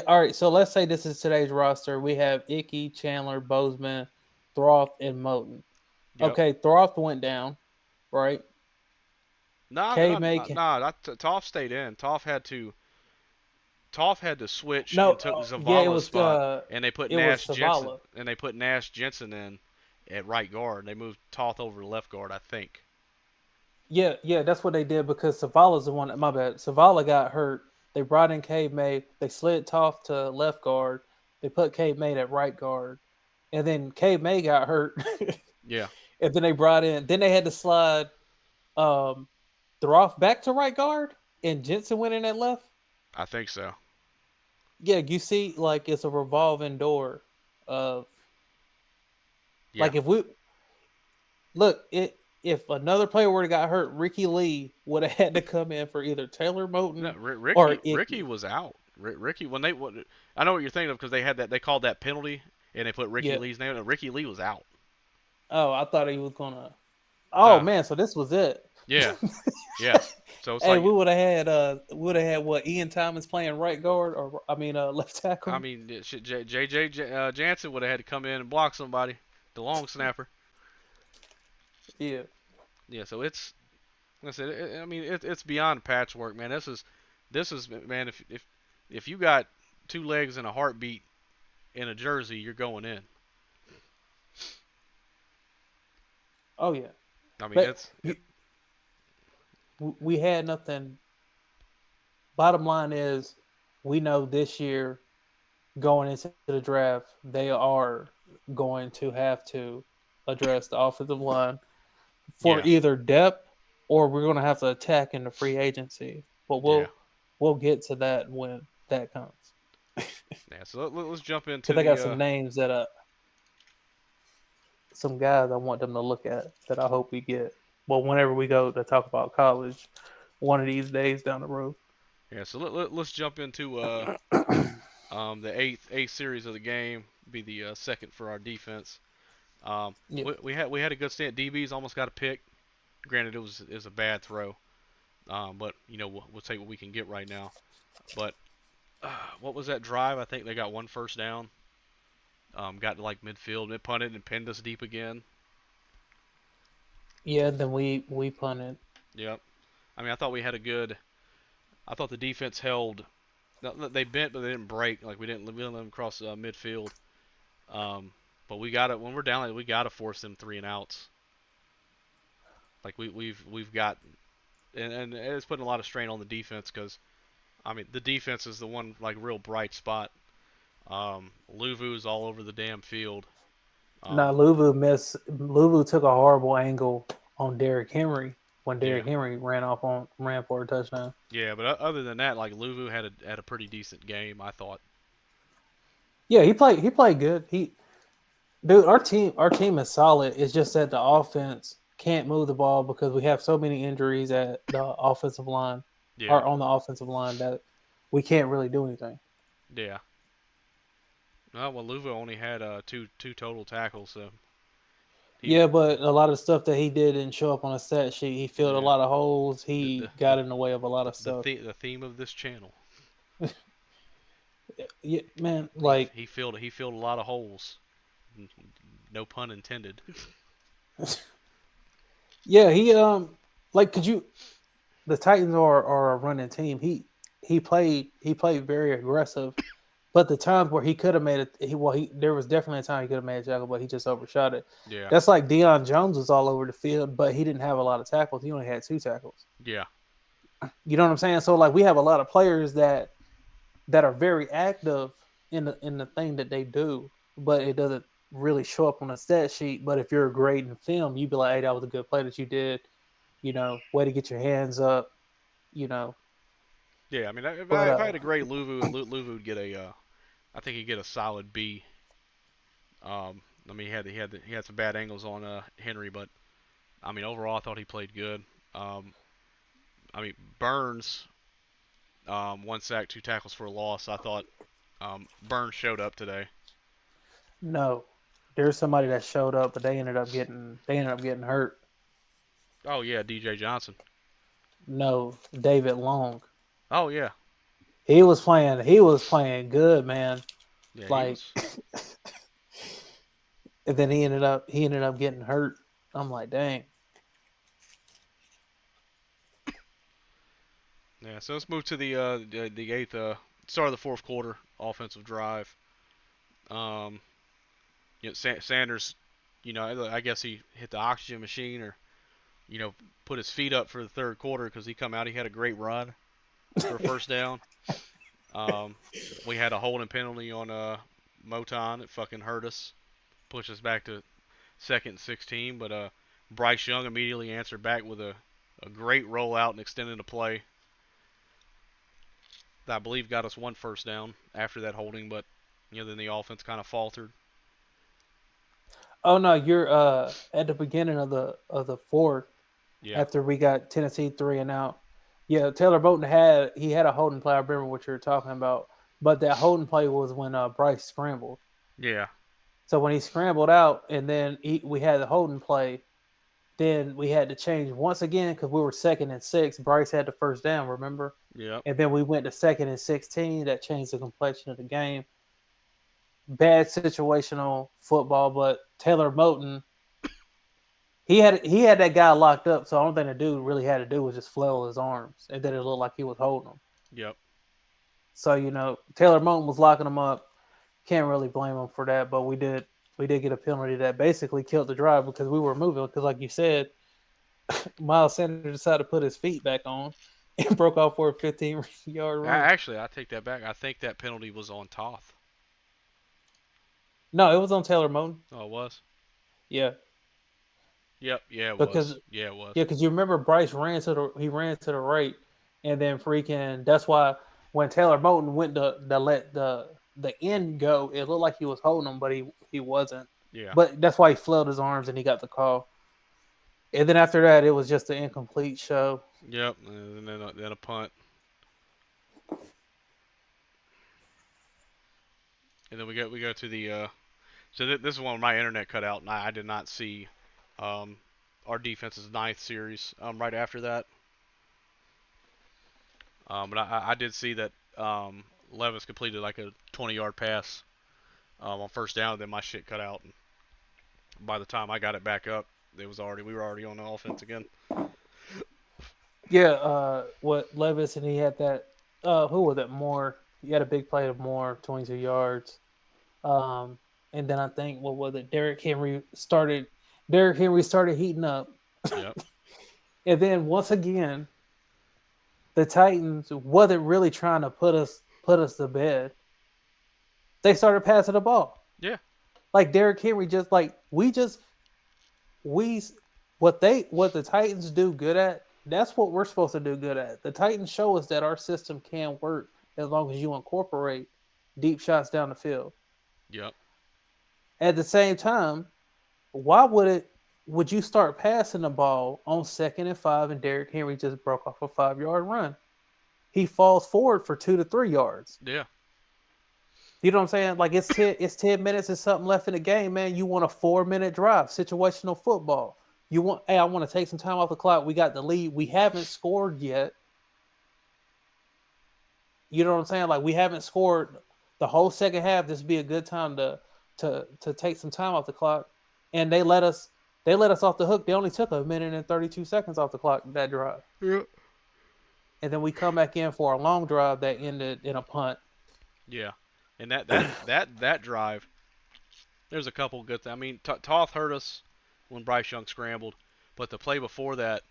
All right, so let's say this is today's roster. We have Icky, Chandler, Bozeman, Throth, and Moten. yep. Okay, Throth went down, right? Nah, K nah, nah, make nah. Toph stayed in. Toph had to switch no, and took yeah, Zavala's spot, and they put it was Nash Jensen Savala. in at right guard. They moved Toth over to left guard, I think. Yeah, yeah, that's what they did because Savala's the one. My bad. Savala got hurt. They brought in Cade May. They slid Toth to left guard. They put Cade May at right guard, and then Cade May got hurt. Yeah, And then they brought in. Then they had to slide um, Throff back to right guard, and Jensen went in at left. I think so. Yeah, you see, like it's a revolving door of Yeah. like if we look it. If another player would have got hurt, Ricky Lee would have had to come in for either Taylor No, Moton or Ricky Icky. was out. Ricky I know what you're thinking of because they called that penalty and they put Ricky Yeah. Lee's name. No, Ricky Lee was out. Oh, I thought he was gonna. Oh Nah. man, so this was it. Yeah. Yeah. So it's Hey, like would have had what Ian Thomas playing right guard or I mean left I tackle. mean J.J. Jansen would have had to come in and block somebody, the long snapper. Yeah. Yeah. So it's like I said, I mean it's beyond patchwork, man. This is man. If you got two legs and a heartbeat in a jersey, you're going in. Oh yeah. I mean But it's you, we had nothing. Bottom line is, we know this year going into the draft, they are going to have to address the offensive line for yeah, either depth or we're going to have to attack in the free agency. But yeah, we'll get to that when that comes. yeah. So let's jump into Because I got the some names that some guys I want them to look at that I hope we get. Well, whenever we go to talk about college, one of these days down the road. yeah. So let's jump into the eighth series of the game. Be the second for our defense. Yeah. We had a good stand. DBs almost got a pick. Granted, it was a bad throw. But we'll take what we can get right now. But what was that drive? I think they got one first down. Got to like midfield, it punted and pinned us deep again. Yeah, then we punted. Yep. I mean, I thought we had a good. I thought the defense held. They bent, but they didn't break. Like we didn't let them cross midfield. Um, but we got to when we're down, like, we got to force them three and outs. Like we've got, and it's putting a lot of strain on the defense because I mean the defense is the one like real bright spot. Luvu's all over the damn field. Now Um, Luvu took a horrible angle on Derrick Henry when yeah, Derrick Henry ran for a touchdown. yeah. But other than that, like Luvu had a pretty decent game, I thought. Yeah, he played good. Dude, our team is solid. It's just that the offense can't move the ball because we have so many injuries at the offensive line Yeah, or on the offensive line that we can't really do anything. yeah. Well, Luvu only had two total tackles, so he Yeah, but a lot of stuff that he did didn't show up on a stat sheet. He filled a yeah lot of holes. the the He got the in the way of a lot of stuff. the theme of this channel. Yeah, man, He like he filled a lot of holes. No pun intended. yeah, like could you the Titans are a running team. He played very aggressive, but the times where he could have made it, he there was definitely a time he could have made a tackle, but he just overshot it. Yeah, That's like Deion Jones was all over the field, but he didn't have a lot of tackles. He only had two tackles. yeah, You know what I'm saying? So like we have a lot of players that are very active in the thing that they do, but it doesn't really show up on a stat sheet. But if you're great in film, you'd be like, hey, that was a good play that you did. Way to get your hands up. You know, yeah. I mean, but if I had a great Luvu, Luvu would get a. I think he'd get a solid B. I mean, he had some bad angles on Henry, but I mean, overall, I thought he played good. Um, I mean, Burns, one sack, two tackles for a loss. I thought Burns showed up today. no, there's somebody that showed up, but they ended up getting hurt. Oh yeah, DJ Johnson. No, David Long. Oh yeah, He was playing good, man. yeah. He Like, was. and then he ended up getting hurt. I'm like, dang. Yeah. So let's move to the eighth start of the fourth quarter offensive drive. Um, Sanders, I guess he hit the oxygen machine or put his feet up for the third quarter because he come out. He had a great run for a first down. Um, we had a holding penalty on Moton. It fucking hurt us. Pushed us back to second and 16. But Bryce Young immediately answered back with a great rollout and extended the play. That I believe got us one first down after that holding, but then the offense kind of faltered. Oh no, you're at the beginning of the fourth Yeah, after we got Tennessee three and out. Yeah, Taylor Moton had a holding play. I remember what you were talking about, but that holding play was when Bryce scrambled. yeah, So when he scrambled out, and then we had the holding play, then we had to change once again because we were second and six. Bryce had the first down, remember? yep, And then we went to second and 16. That changed the complexion of the game. Bad situational football, but Taylor Moton, he had that guy locked up. So the only thing the dude really had to do was just flail his arms, and then it looked like he was holding him. yep, So Taylor Moton was locking him up. Can't really blame him for that, but we did get a penalty that basically killed the drive because we were moving. Because like you said, Miles Sanders decided to put his feet back on and broke off for a 15-yard run. Actually, I take that back. I think that penalty was on Toth. No, it was on Taylor Moton. Oh, it was. Yeah, Yep. Yeah, it because was. Yeah, it was. yeah, because you remember Bryce ran to the right, and then freaking that's why when Taylor Moton went to let the end go, it looked like he was holding him, but he wasn't. Yeah. But that's why he flailed his arms and he got the call. And then after that, it was just an incomplete show. Yep. And then a punt. And then we go to the so this is when my internet cut out and I did not see um our defense's ninth series right after that. But I did see that Levis completed like a 20-yard pass on first down. Then my shit cut out, and by the time I got it back up, we were already on the offense again. Yeah, what Levis and he had that. Who was it? Moore. He had a big play of Moore, 22 yards. Um, and then I think what was it? Derrick Henry started heating up, Yep. and then once again, the Titans wasn't really trying to put us to bed. They started passing the ball. Yeah. Like Derrick Henry, just like we what the Titans do good at. That's what we're supposed to do good at. The Titans show us that our system can work as long as you incorporate deep shots down the field. Yep. At the same time, why would you start passing the ball on 2nd and 5 and Derrick Henry just broke off a 5 yard run? He falls forward for 2 to 3 yards. Yeah. You know what I'm saying? Like it's 10 minutes and something left in the game, man. You want a 4 minute drive, situational football. Hey, I want to take some time off the clock. We got the lead. We haven't scored yet. You know what I'm saying? Like we haven't scored the whole second half. This would be a good time to take some time off the clock. And they let us off the hook. They only took 1 minute and 32 seconds off the clock that drive. Yep. And then we come back in for a long drive that ended in a punt. Yeah. And that drive, there's a couple good things. I mean, Toth hurt us when Bryce Young scrambled, but the play before that,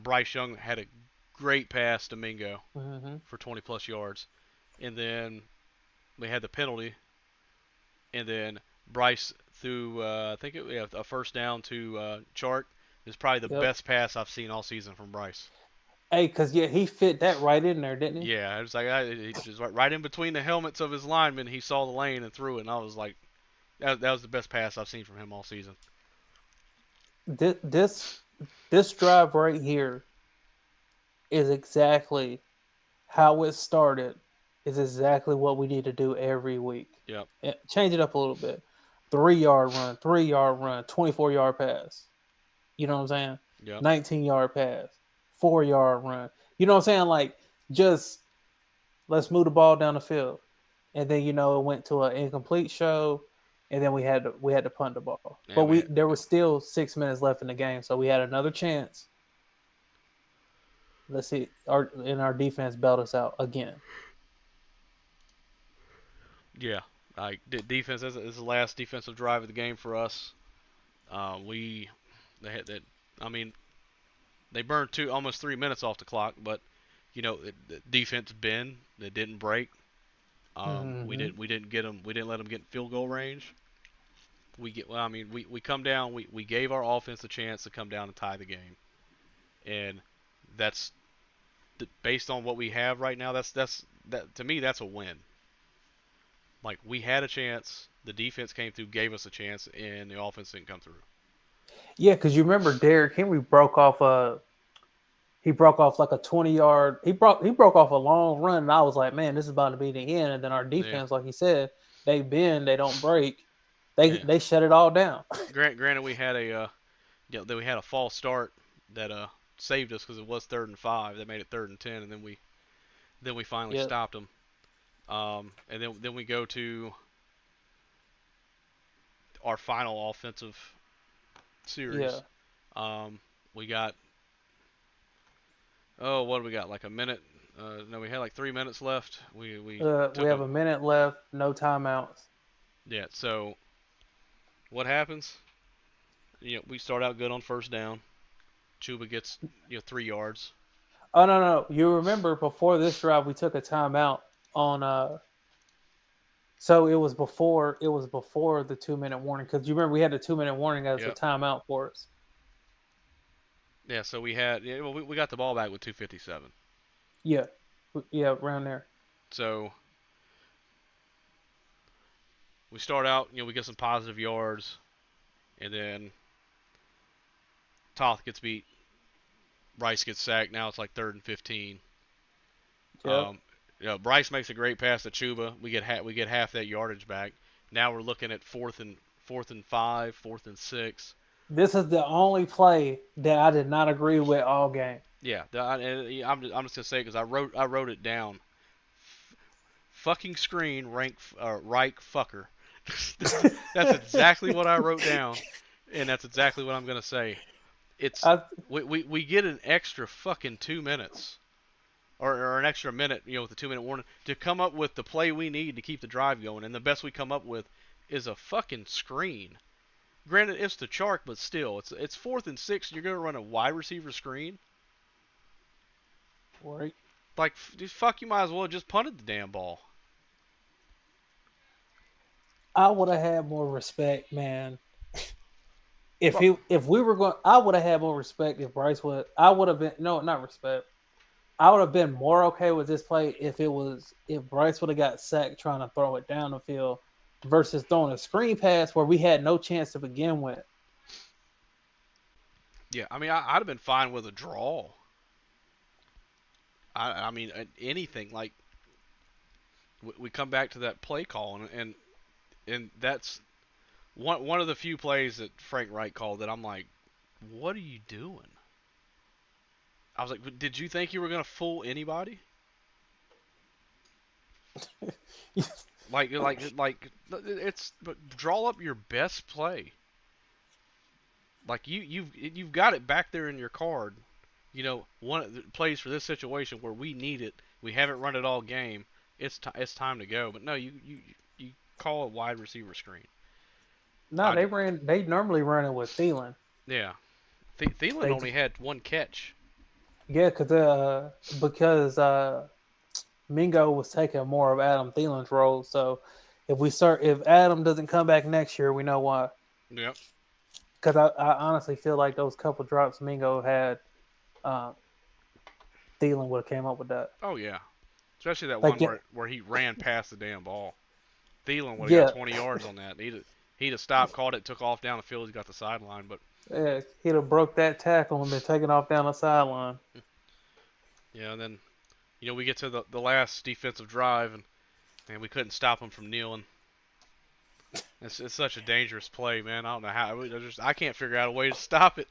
Bryce Young had a great pass to Mingo Mm-hmm. for 20 plus yards, and then we had the penalty, and then Bryce threw I think a first down to Chark. It's probably the Yep. best pass I've seen all season from Bryce. Hey, because yeah, he fit that right in there, didn't he? Yeah, it was like it just right in between the helmets of his linemen. He saw the lane and threw it, and I was like, that was the best pass I've seen from him all season. This drive right here is exactly how it started. Is exactly what we need to do every week. Yep. Change it up a little bit. 3 yard run, 3 yard run, 24 yard pass. You know what I'm saying? Yep. 19 yard pass, 4 yard run. You know what I'm saying? Like just let's move the ball down the field. And then it went to an incomplete show, and then we had to punt the ball. But And we there was still 6 minutes left in the game, so we had another chance. Let's see, our defense bailed us out again. yeah, like defense is the last defensive drive of the game for us. We they had that. I mean, they burned almost 3 minutes off the clock, but the defense bend. They didn't break. We Mm-hmm. didn't get them. We didn't let them get in field goal range. I mean, we come down. We gave our offense a chance to come down and tie the game, and that's based on what we have right now. That to me that's a win. Like we had a chance, the defense came through, gave us a chance, and the offense didn't come through. Yeah, because you remember Derrick Henry broke off like a 20 yard. He broke off a long run, and I was like, man, this is about to be the end. And then our Yeah, defense, like he said, they bend, they don't break. They yeah. they shut it all down. Granted, we had that we had a false start that saved us because it was 3rd and 5. That made it 3rd and 10, and then we finally Yep. stopped them. And then we go to our final offensive series. Yeah. We got what do we got? Like a minute? No, we had like 3 minutes left. We We took have a a minute left, no timeouts. yeah. So what happens? We start out good on first down. Chuba gets 3 yards. Oh no. You remember before this drive we took a timeout on so it was before the 2 minute warning, because you remember we had a 2 minute warning as a Yep. timeout for us. Yeah. So we had well we got the ball back with 2:57. Yeah. Yeah, around there. So we start out. We get some positive yards, and then Toth gets beat. Bryce gets sacked. Now it's like 3rd and 15. Yep. Um, Bryce makes a great pass to Chuba. We get half that yardage back. Now we're looking at fourth and 5, 4th and 6. This is the only play that I did not agree with all game. Yeah, I'm just gonna say it because I wrote it down. Fucking screen Reich fucker. That's exactly what I wrote down, and that's exactly what I'm gonna say. It's I we get an extra fucking 2 minutes or an extra minute, with the 2 minute warning to come up with the play we need to keep the drive going, and the best we come up with is a fucking screen. Granted, it's the Chark, but still, it's 4th and 6, and you're gonna run a wide receiver screen. right. Like, fuck, you might as well have just punted the damn ball. I would have had more respect, man. Well, If we were going, I would have had more respect if Bryce would. I would have been no, not respect. I would have been more okay with this play if Bryce would have got sacked trying to throw it down the field versus throwing a screen pass where we had no chance to begin with. yeah, I mean, I'd have been fine with a draw. I mean, anything like we come back to that play call, and that's one of the few plays that Frank Wright called that I'm like, what are you doing? I was like, did you think you were gonna fool anybody? Like it's but draw up your best play. Like you've got it back there in your card. One of the plays for this situation where we need it. We haven't run it all game. It's time to go. But no, you call a wide receiver screen. No, I they ran. They normally run it with Thielen. Yeah. Thielen They only had one catch. yeah, because Mingo was taking more of Adam Thielen's role. So if Adam doesn't come back next year, we know why. Yep. Because I honestly feel like those couple drops Mingo had, uh, Thielen would have came up with that. Oh yeah. Especially that Like one where he ran past the damn ball. Thielen would have got yeah, 20 yards on that. He'd have stopped, caught it, took off down the field. He got the sideline, but yeah, he'd have broke that tackle and been taken off down the sideline. yeah. And then we get to the last defensive drive, and we couldn't stop him from kneeling. It's such a dangerous play, man. I don't know how. I can't figure out a way to stop it.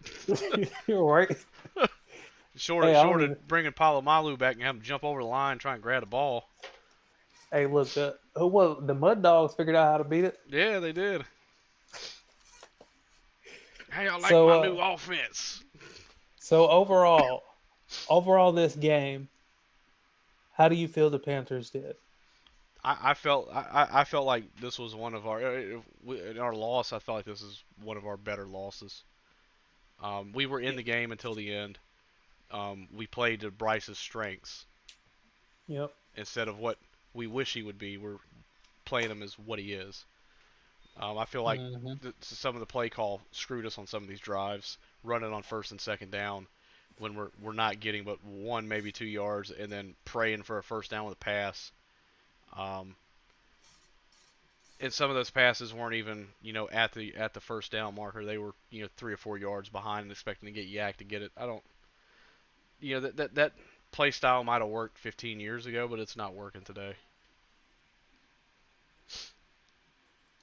You're right. Short Hey, of I short don't of even. bringing Palomalu back and have him jump over the line and try and grab the ball. Hey, look, who was the Mud Dogs figured out how to beat it. Yeah, they did. Hey, I like So, my new offense. so overall, this game, how do you feel the Panthers did? I felt like this was one of our in our loss. I felt like this is one of our better losses. We were in the game until the end. We played to Bryce's strengths Yep. instead of what we wish he would be. We're playing him as what he is. I feel like Hmm. some of the play call screwed us on some of these drives, running on 1st and 2nd down when we're not getting but 1 maybe 2 yards, and then praying for a first down with a pass. Um, and some of those passes weren't even at the first down marker. They were 3 or 4 yards behind and expecting to get yak to get it. I don't that play style might have worked 15 years ago, but it's not working today.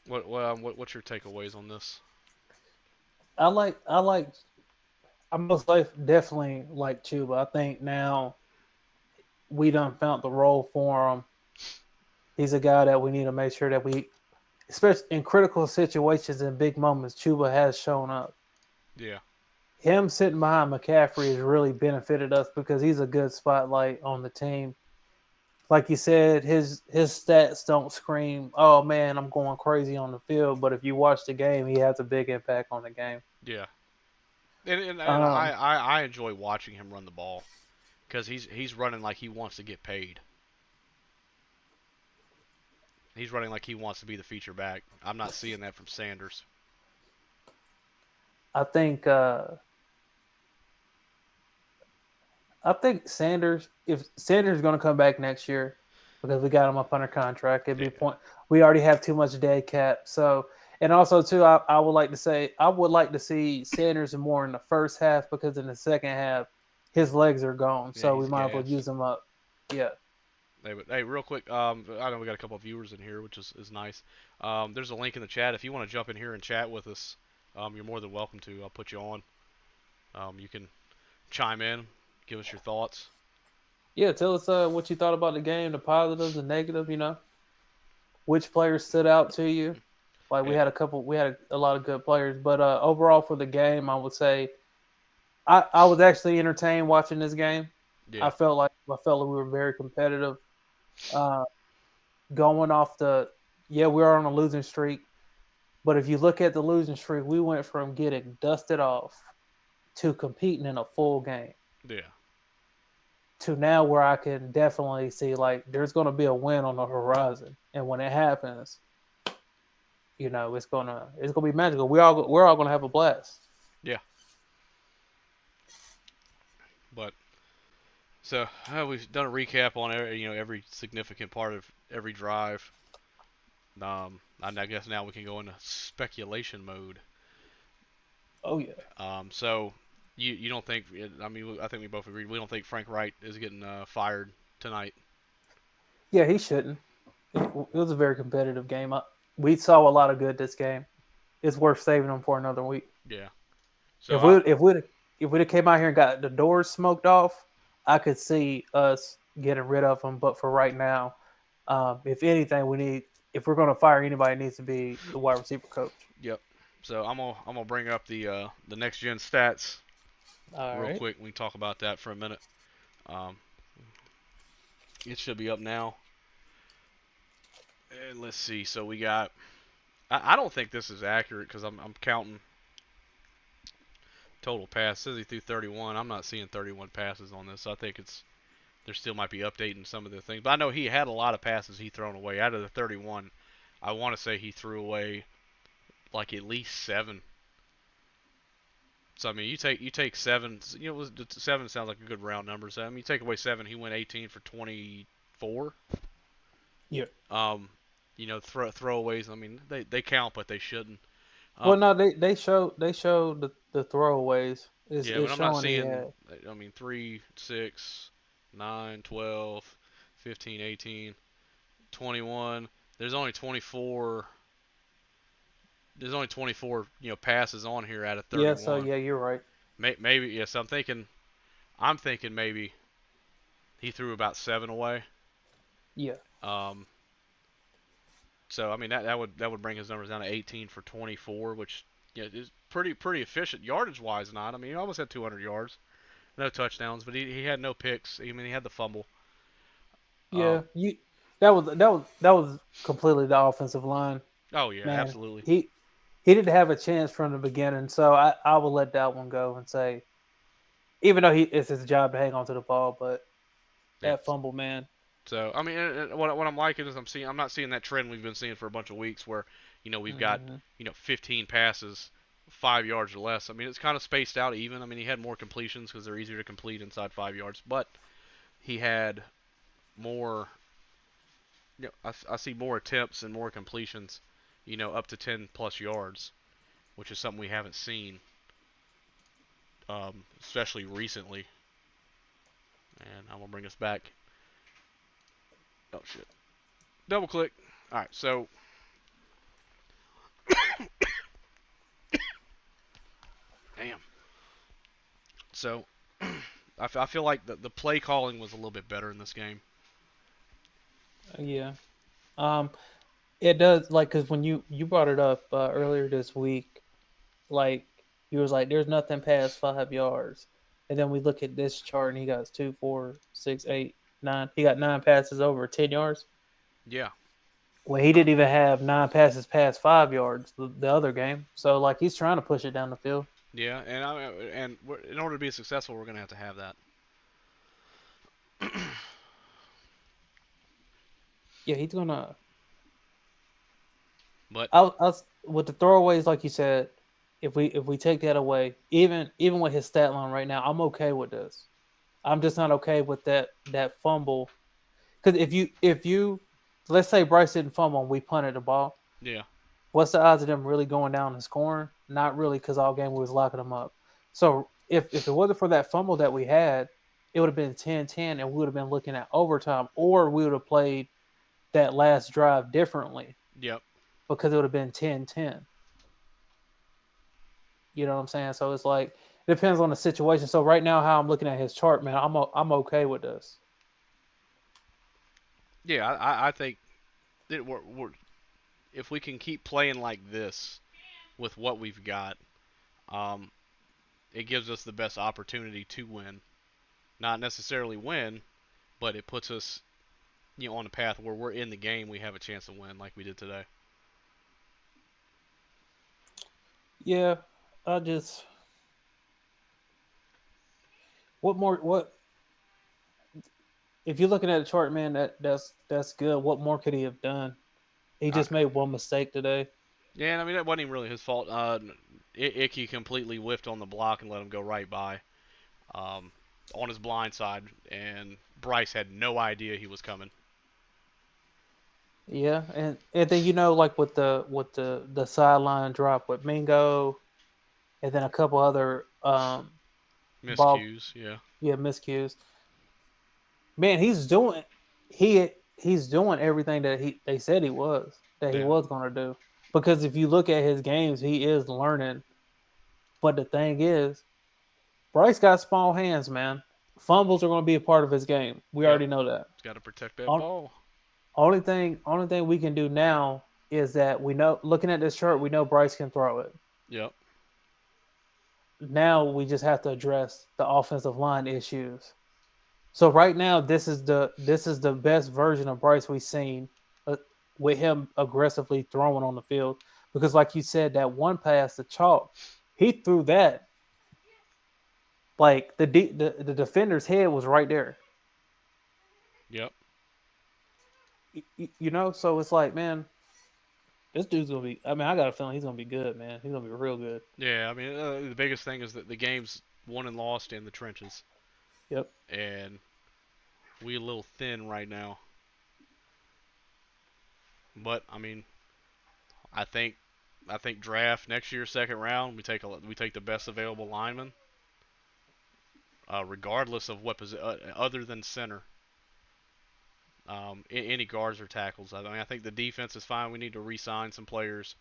What's your takeaways on this? I like I most like definitely like Chuba. I think now we done found the role for him. He's a guy that we need to make sure that especially in critical situations and big moments, Chuba has shown up. Yeah, Him sitting behind McCaffrey has really benefited us because he's a good spotlight on the team. Like you said, his stats don't scream, "Oh man, I'm going crazy on the field." But if you watch the game, he has a big impact on the game. yeah. And Um, I enjoy watching him run the ball because he's running like he wants to get paid. He's running like he wants to be the feature back. I'm not seeing that from Sanders. I think I think Sanders, if Sanders is going to come back next year, because we got him up under contract, it'd be Yeah, point. We already have too much dead cap. So, and also too, I would like to say I would like to see Sanders more in the first half because in the second half, his legs are gone. yeah, So we he's might as well gassed. use him up. Yeah. Hey, real quick, I know we got a couple of viewers in here, which is nice. There's a link in the chat. If you want to jump in here and chat with us, you're more than welcome to. I'll put you on. You can chime in, give us your thoughts. Yeah, tell us what you thought about the game, the positives and negatives. Which players stood out to you? Like Yeah, we had a lot of good players, but overall for the game, I would say I was actually entertained watching this game. yeah, I felt like we were very competitive. Uh, going off the Yeah, we were on a losing streak, but if you look at the losing streak, we went from getting dusted off to competing in a full game yeah, to now where I can definitely see like there's going to be a win on the horizon, and when it happens, it's gonna be magical. We're all gonna have a blast. yeah. But so we've done a recap on every significant part of every drive. I guess now we can go into speculation mode. Oh yeah, So you don't think? I mean, I think we both agreed. We don't think Frank Wright is getting fired tonight. yeah. He shouldn't. It was a very competitive game. We saw a lot of good this game. It's worth saving them for another week. Yeah. So If we if we'd have came out here and got the doors smoked off, I could see us getting rid of them. But for right now, if anything, if we're going to fire anybody, it needs to be the wide receiver coach. yep. So I'm gonna bring up the next gen stats All real right. quick. We can talk about that for a minute. Um, it should be up now. And let's see. So we got. I don't think this is accurate because I'm counting total pass. It says he threw 31. I'm not seeing 31 passes on this. So I think there still might be updating some of the things. But I know he had a lot of passes he thrown away. Out of the 31, I want to say he threw away like at least 7. So I mean, you take 7. Seven sounds like a good round number. So I mean, you take away 7, he went 18 for 24. Yeah. Um, throwaways. I mean, they count, but they shouldn't. Well, Um, no, they showed the throwaways. yeah, but It's I'm not showing he seeing. had. I mean, 3, 6, 9, 12, 15, 18, 21. There's only 24. There's only 24, passes on here out of Yeah. So 31. yeah, you're right. Maybe yes. I'm thinking maybe he threw about 7 away. Yeah. Um, so I mean that would bring his numbers down to 18 for 24, which is pretty efficient yardage wise. Not. I mean he almost had 200 yards, no touchdowns, but he had no picks. I mean he had the fumble. Yeah. Um, You that was completely the offensive line, oh yeah, man. absolutely. He didn't have a chance from the beginning, so I will let that one go and say, even though it's his job to hang on to the ball, but Yeah. that fumble, man. So I mean, what I'm liking is I'm not seeing that trend we've been seeing for a bunch of weeks where we've got Hmm. 15 passes, 5 yards or less. I mean it's kind of spaced out even. I mean he had more completions because they're easier to complete inside 5 yards, but he had more. I see more attempts and more completions, up to 10 plus yards, which is something we haven't seen, especially recently. And I'm gonna bring us back. Oh shit! Double click. All right, so damn. So I feel like the play calling was a little bit better in this game. Yeah. Um, it does, like, because when you brought it up earlier this week, like, you was like, there's nothing past 5 yards, and then we look at this chart and he got 2, 4, 6, 8, 9. He got 9 passes over 10 yards. Yeah, Well, he didn't even have 9 passes past 5 yards the other game. So like he's trying to push it down the field. yeah, in order to be successful, we're gonna have that. Yeah, he's gonna. But With the throwaways, like you said, if we take that away, even with his stat line right now, I'm okay with this. I'm just not okay with that fumble, because if you let's say Bryce didn't fumble and we punted the ball, yeah, what's the odds of them really going down and scoring? Not really, because all game we was locking them up. So if it wasn't for that fumble that we had, it would have been 10-10, and we would have been looking at overtime, or we would have played that last drive differently yep, because it would have been 10-10. You know what I'm saying? So it's like depends on the situation. So right now, how I'm looking at his chart, man, I'm okay with this. Yeah, I think that if we can keep playing like this with what we've got, um, it gives us the best opportunity to win. Not necessarily win, but it puts us, on a path where we're in the game. We have a chance to win, like we did today. Yeah, I just what more what if you're looking at the chart, man, that's good. What more could he have done? He I, just made one mistake today. yeah, and I mean that wasn't even really his fault. Icky completely whiffed on the block and let him go right by, um, on his blind side, and Bryce had no idea he was coming. Yeah, and then like with the sideline drop with Mingo, and then a couple other ball Miscues, yeah, yeah miscues. Man, he's doing everything that they said he yeah, was going to do. Because if you look at his games, he is learning. But the thing is, Bryce got small hands, man. Fumbles are going to be a part of his game. We yep. already know that. He's got to protect that On, ball. only thing we can do now is that we know, looking at this chart, we know Bryce can throw it. Yep, Now we just have to address the offensive line issues. So right now, this is the best version of Bryce we've seen, uh, with him aggressively throwing on the field. Because, like you said, that one pass, the chalk, he threw that like the defender's head was right there. yep, So it's like, man, this dude's gonna be. I mean, I got a feeling he's gonna be good, man. He's gonna be real good. yeah. I mean, the biggest thing is that the game's won and lost in the trenches, Yep. and we a little thin right now. But I mean, I think I think draft next year, second round, we take the best available lineman, regardless of what position, other than center. Any guards or tackles. I mean, I think the defense is fine. We need to re-sign some players.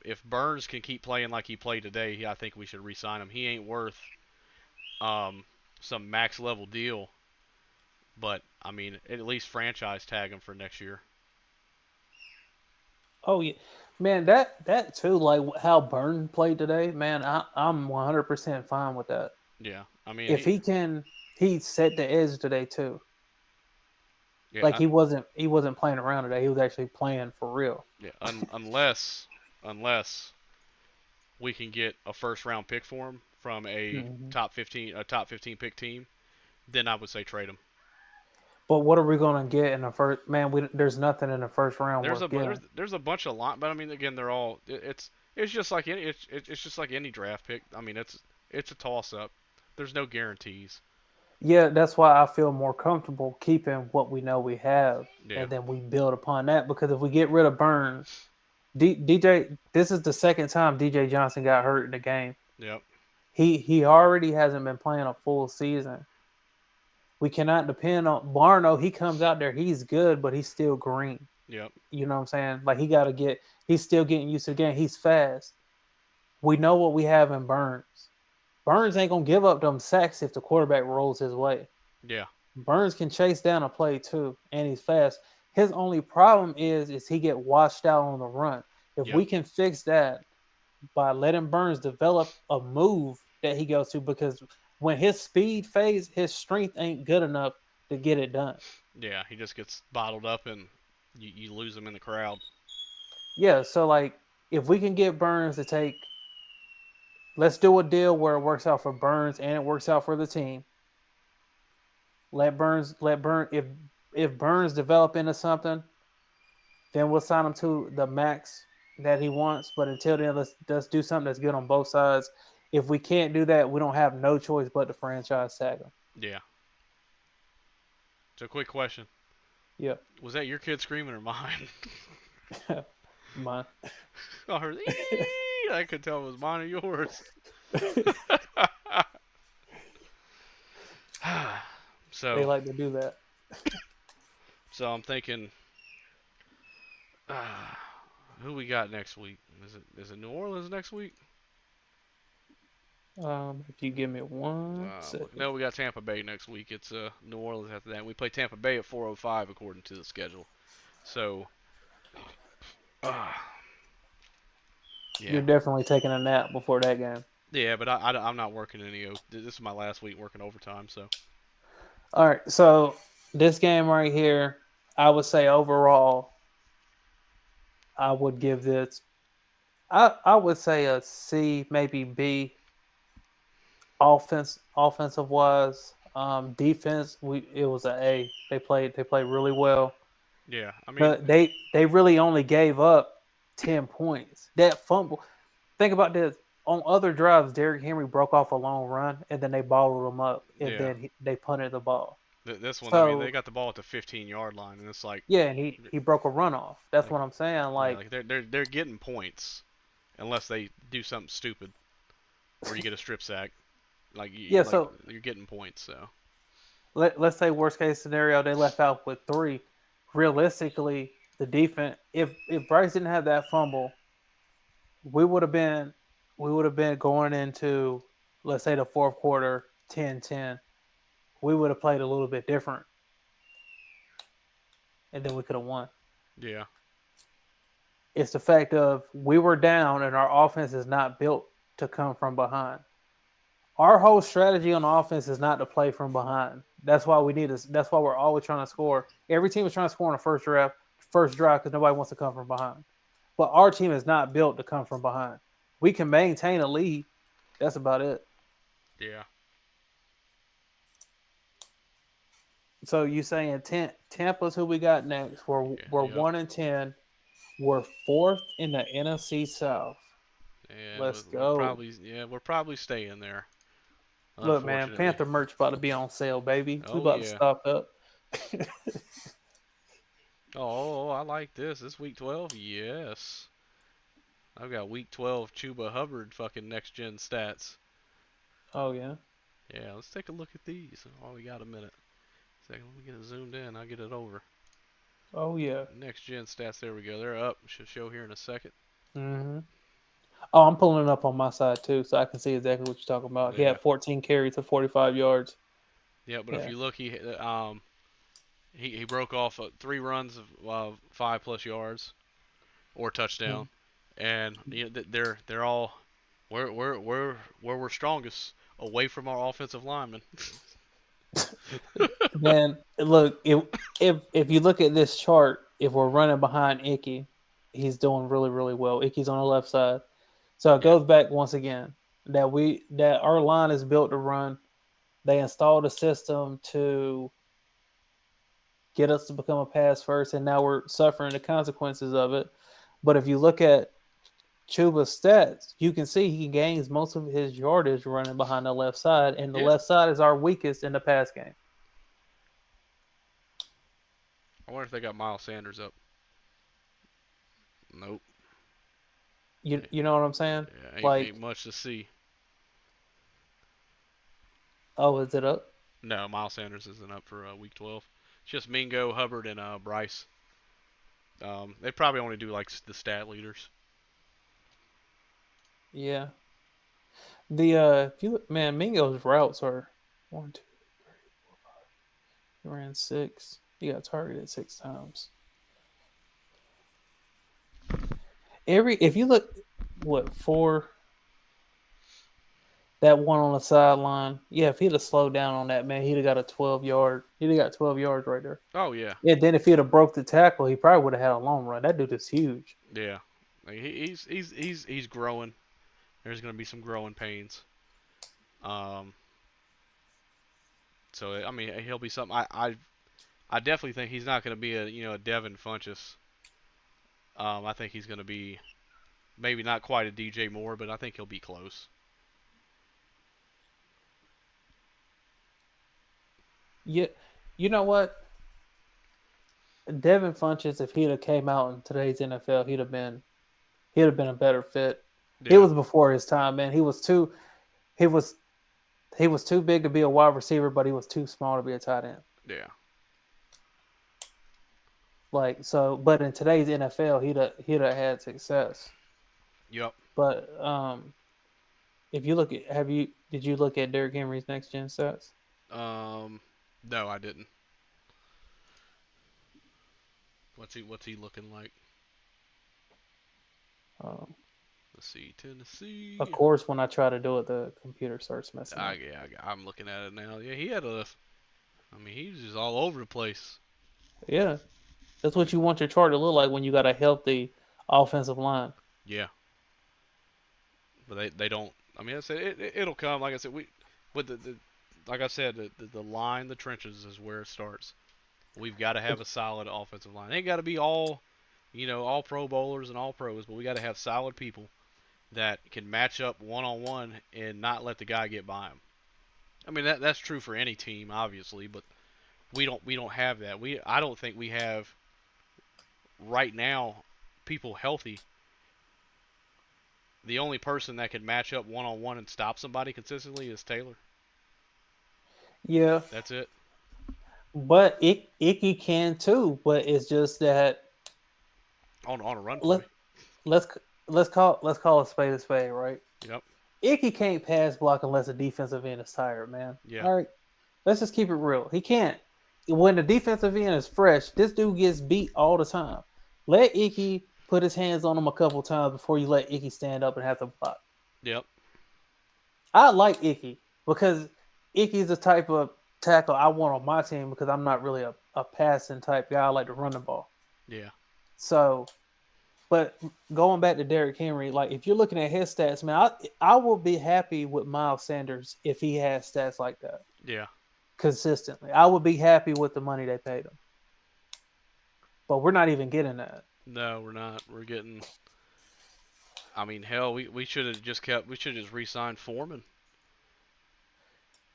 If Burns can keep playing like he played today, I think we should re-sign him. He ain't worth um, some max level deal, but I mean, at least franchise tag him for next year. Oh yeah, man. That too, like how Burton played today, man. I'm 100% fine with that. Yeah, I mean, If he set the edge today too. yeah, Like he wasn't playing around today. He was actually playing for real. yeah. Unless we can get a first round pick for him from Hmm. top 15 pick team, then I would say trade him. But what are we gonna get in the first? Man, there's nothing in the first round There's worth a getting. there's a bunch of lot, but I mean, again, they're all it's just like it's just like any draft pick. I mean, it's a toss up. There's no guarantees. Yeah, that's why I feel more comfortable keeping what we know we have, Yeah, and then we build upon that. Because if we get rid of Burns, DJ, this is the second time DJ Johnson got hurt in the game. yep, He already hasn't been playing a full season. We cannot depend on Barno. He comes out there, he's good, but he's still green. yep, You know what I'm saying? Like he's still getting used to the game. He's fast. We know what we have in Burns. Burns ain't gonna give up them sacks if the quarterback rolls his way. yeah, Burns can chase down a play too, and he's fast. His only problem is he get washed out on the run. If yep, we can fix that by letting Burns develop a move that he goes to, because when his speed fades, his strength ain't good enough to get it done. yeah. He just gets bottled up and you lose him in the crowd. Yeah, so like if we can get Burns to take, let's do a deal where it works out for Burns and it works out for the team. Let Burns if Burns develop into something, then we'll sign him to the max that he wants. But until then, let's do something that's good on both sides. If we can't do that, we don't have no choice but to franchise tag him. Yeah. So, quick question: Yeah, was that your kid screaming or mine? mine. I heard. I could tell it was mine or yours. They so, like to do that. so I'm thinking, uh, who we got next week? Is it New Orleans next week? If you give me one Look, second. no, we got Tampa Bay next week. It's New Orleans after that. We play Tampa Bay at 4:05 according to the schedule. So, uh, You're yeah, definitely taking a nap before that game. yeah, but I'm not working any. This is my last week working overtime. So, All right, so this game right here, I would say overall, I would give this. I would say a C, maybe B. Offensive wise, defense, it was a A. They played really well. yeah, I mean, They really only gave up 10 points. That fumble. Think about this. On other drives, Derrick Henry broke off a long run, and then they bottled him up, and yeah, then they punted the ball. this one, I mean, they So got the ball at the 15-yard line, and it's yeah, and he broke a runoff. That's like, what I'm saying. yeah, Like like they're getting points unless they do something stupid or you get a strip sack. yeah, Like so you're getting points. So, let's say worst case scenario they left out with three. Realistically, the defense, if Bryce didn't have that fumble, we would have been we would have been going into, let's say, the fourth quarter 10-10. We would have played a little bit different, and then we could have won. yeah, It's the fact of we were down and our offense is not built to come from behind. Our whole strategy on offense is not to play from behind. That's why we need us. That's why we're always trying to score. Every team is trying to score in the first drive, because nobody wants to come from behind. But our team is not built to come from behind. We can maintain a lead. That's about it. yeah, So you saying Tampa's who we got next? We're yep. 1-10. We're fourth in the NFC South. Yeah, Let's we'll go. probably we're probably staying there. Look, man, Unfortunately. Panther merch about to be on sale, baby. We Oh about to yeah. stock up. I like this. This week 12. Yes. I've got week 12 Chuba Hubbard fucking next gen stats. Oh yeah. Yeah, let's take a look at these. Oh, we got a minute. Second, let me get it zoomed in. I'll get it over. Oh yeah. Next gen stats. There we go. They're up. Should show here in a second. Mm-hmm. Oh, I'm pulling it up on my side too, so I can see exactly what you're talking about. He Yeah. had 14 carries to 45 yards. Yeah, but if Yeah. you look, he broke off 3 runs of 5+ yards or touchdown, Mhm. and they're all where we're strongest away from our offensive linemen. Man, look, if you look at this chart, if we're running behind Icky, he's doing really really well. Icky's on the left side, so it Yeah. goes back once again that our line is built to run. They installed a system to get us to become a pass first, and now we're suffering the consequences of it. But if you look at Chuba's stats, you can see he gains most of his yardage running behind the left side, and the Yeah. left side is our weakest in the pass game. I wonder if they got Miles Sanders up. Nope. You know what I'm saying? Yeah, ain't Like, much to see. oh, is it up? No, Miles Sanders isn't up for week 12. It's just Mingo, Hubbard, and Bryce. They probably only do like the stat leaders. Yeah. The if you look, man, Mingo's routes are one, two, he ran six. He got targeted 6 times. If you look, what, four, that one on the sideline, yeah, if he'd have slowed down on that, man, he'd have got a 12 yard. He'd have got 12 yards right there. Oh yeah, Yeah, then if he'd have broke the tackle, he probably would have had a long run. That dude is huge. yeah. Like, he's growing. There's gonna be some growing pains. Um, so I mean he'll be something. I definitely think he's not gonna be a Devin Funchess. I think he's gonna be maybe not quite a DJ Moore, but I think he'll be close. Yeah, you know what? Devin Funches, if he'd have came out in today's NFL, he'd have been a better fit. He Yeah, was before his time, man. He was he was too big to be a wide receiver, but he was too small to be a tight end. yeah, Like so, but in today's NFL, he'd have had success. yep, But If you look at, did you look at Derrick Henry's next gen stats? Um, no, I didn't. What's he looking like? Um, Let's see, of Tennessee. course, when I try to do it, the computer starts messing up. Yeah, I'm looking at it now. Yeah, he had a. I mean, he was just all over the place. Yeah, that's what you want your chart to look like when you got a healthy offensive line. Yeah, but they don't. I mean, I said it'll come. Like I said, we with the like I said, the line, the trenches is where it starts. We've got to have a solid offensive line. It ain't got to be all, all Pro Bowlers and all pros, but we got to have solid people that can match up one on one and not let the guy get by him. I mean that's true for any team, obviously, but we don't have that. I don't think we have right now people healthy. The only person that can match up one on one and stop somebody consistently is Taylor. Yeah, That's it. but Icky can too. But it's just that On a run let play. let's let's call a spade, right? Yep. Icky can't pass block unless the defensive end is tired, man. Yeah. All right, let's just keep it real. He can't. When the defensive end is fresh, this dude gets beat all the time. Let Icky put his hands on him a couple times before you let Icky stand up and have to block. Yep. I like Icky because Icky's the type of tackle I want on my team because I'm not really a passing type guy. I like to run the ball. Yeah. So, but going back to Derrick Henry, like if you're looking at his stats, man, I will be happy with Miles Sanders if he has stats like that Yeah. consistently. I would be happy with the money they paid him. But we're not even getting that. No, we're not. We're getting. I mean, hell, we should have just kept. We should have just re-signed Foreman.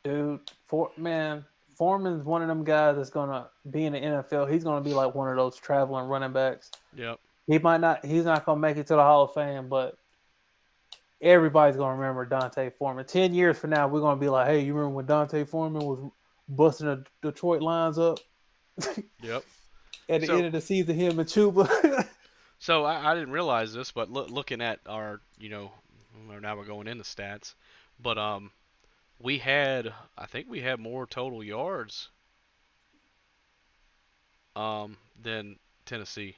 Dude, Foreman's one of them guys that's gonna be in the NFL. He's gonna be like one of those traveling running backs. Yep. He's not gonna make it to the Hall of Fame, but everybody's gonna remember Dante Foreman. 10 years from now, we're gonna be like, hey, you remember when Dante Foreman was busting the Detroit lines up Yep. at the So end of the season, him and Chuba? so I didn't realize this, but looking at our now we're going into stats, but I think we had more total yards than Tennessee.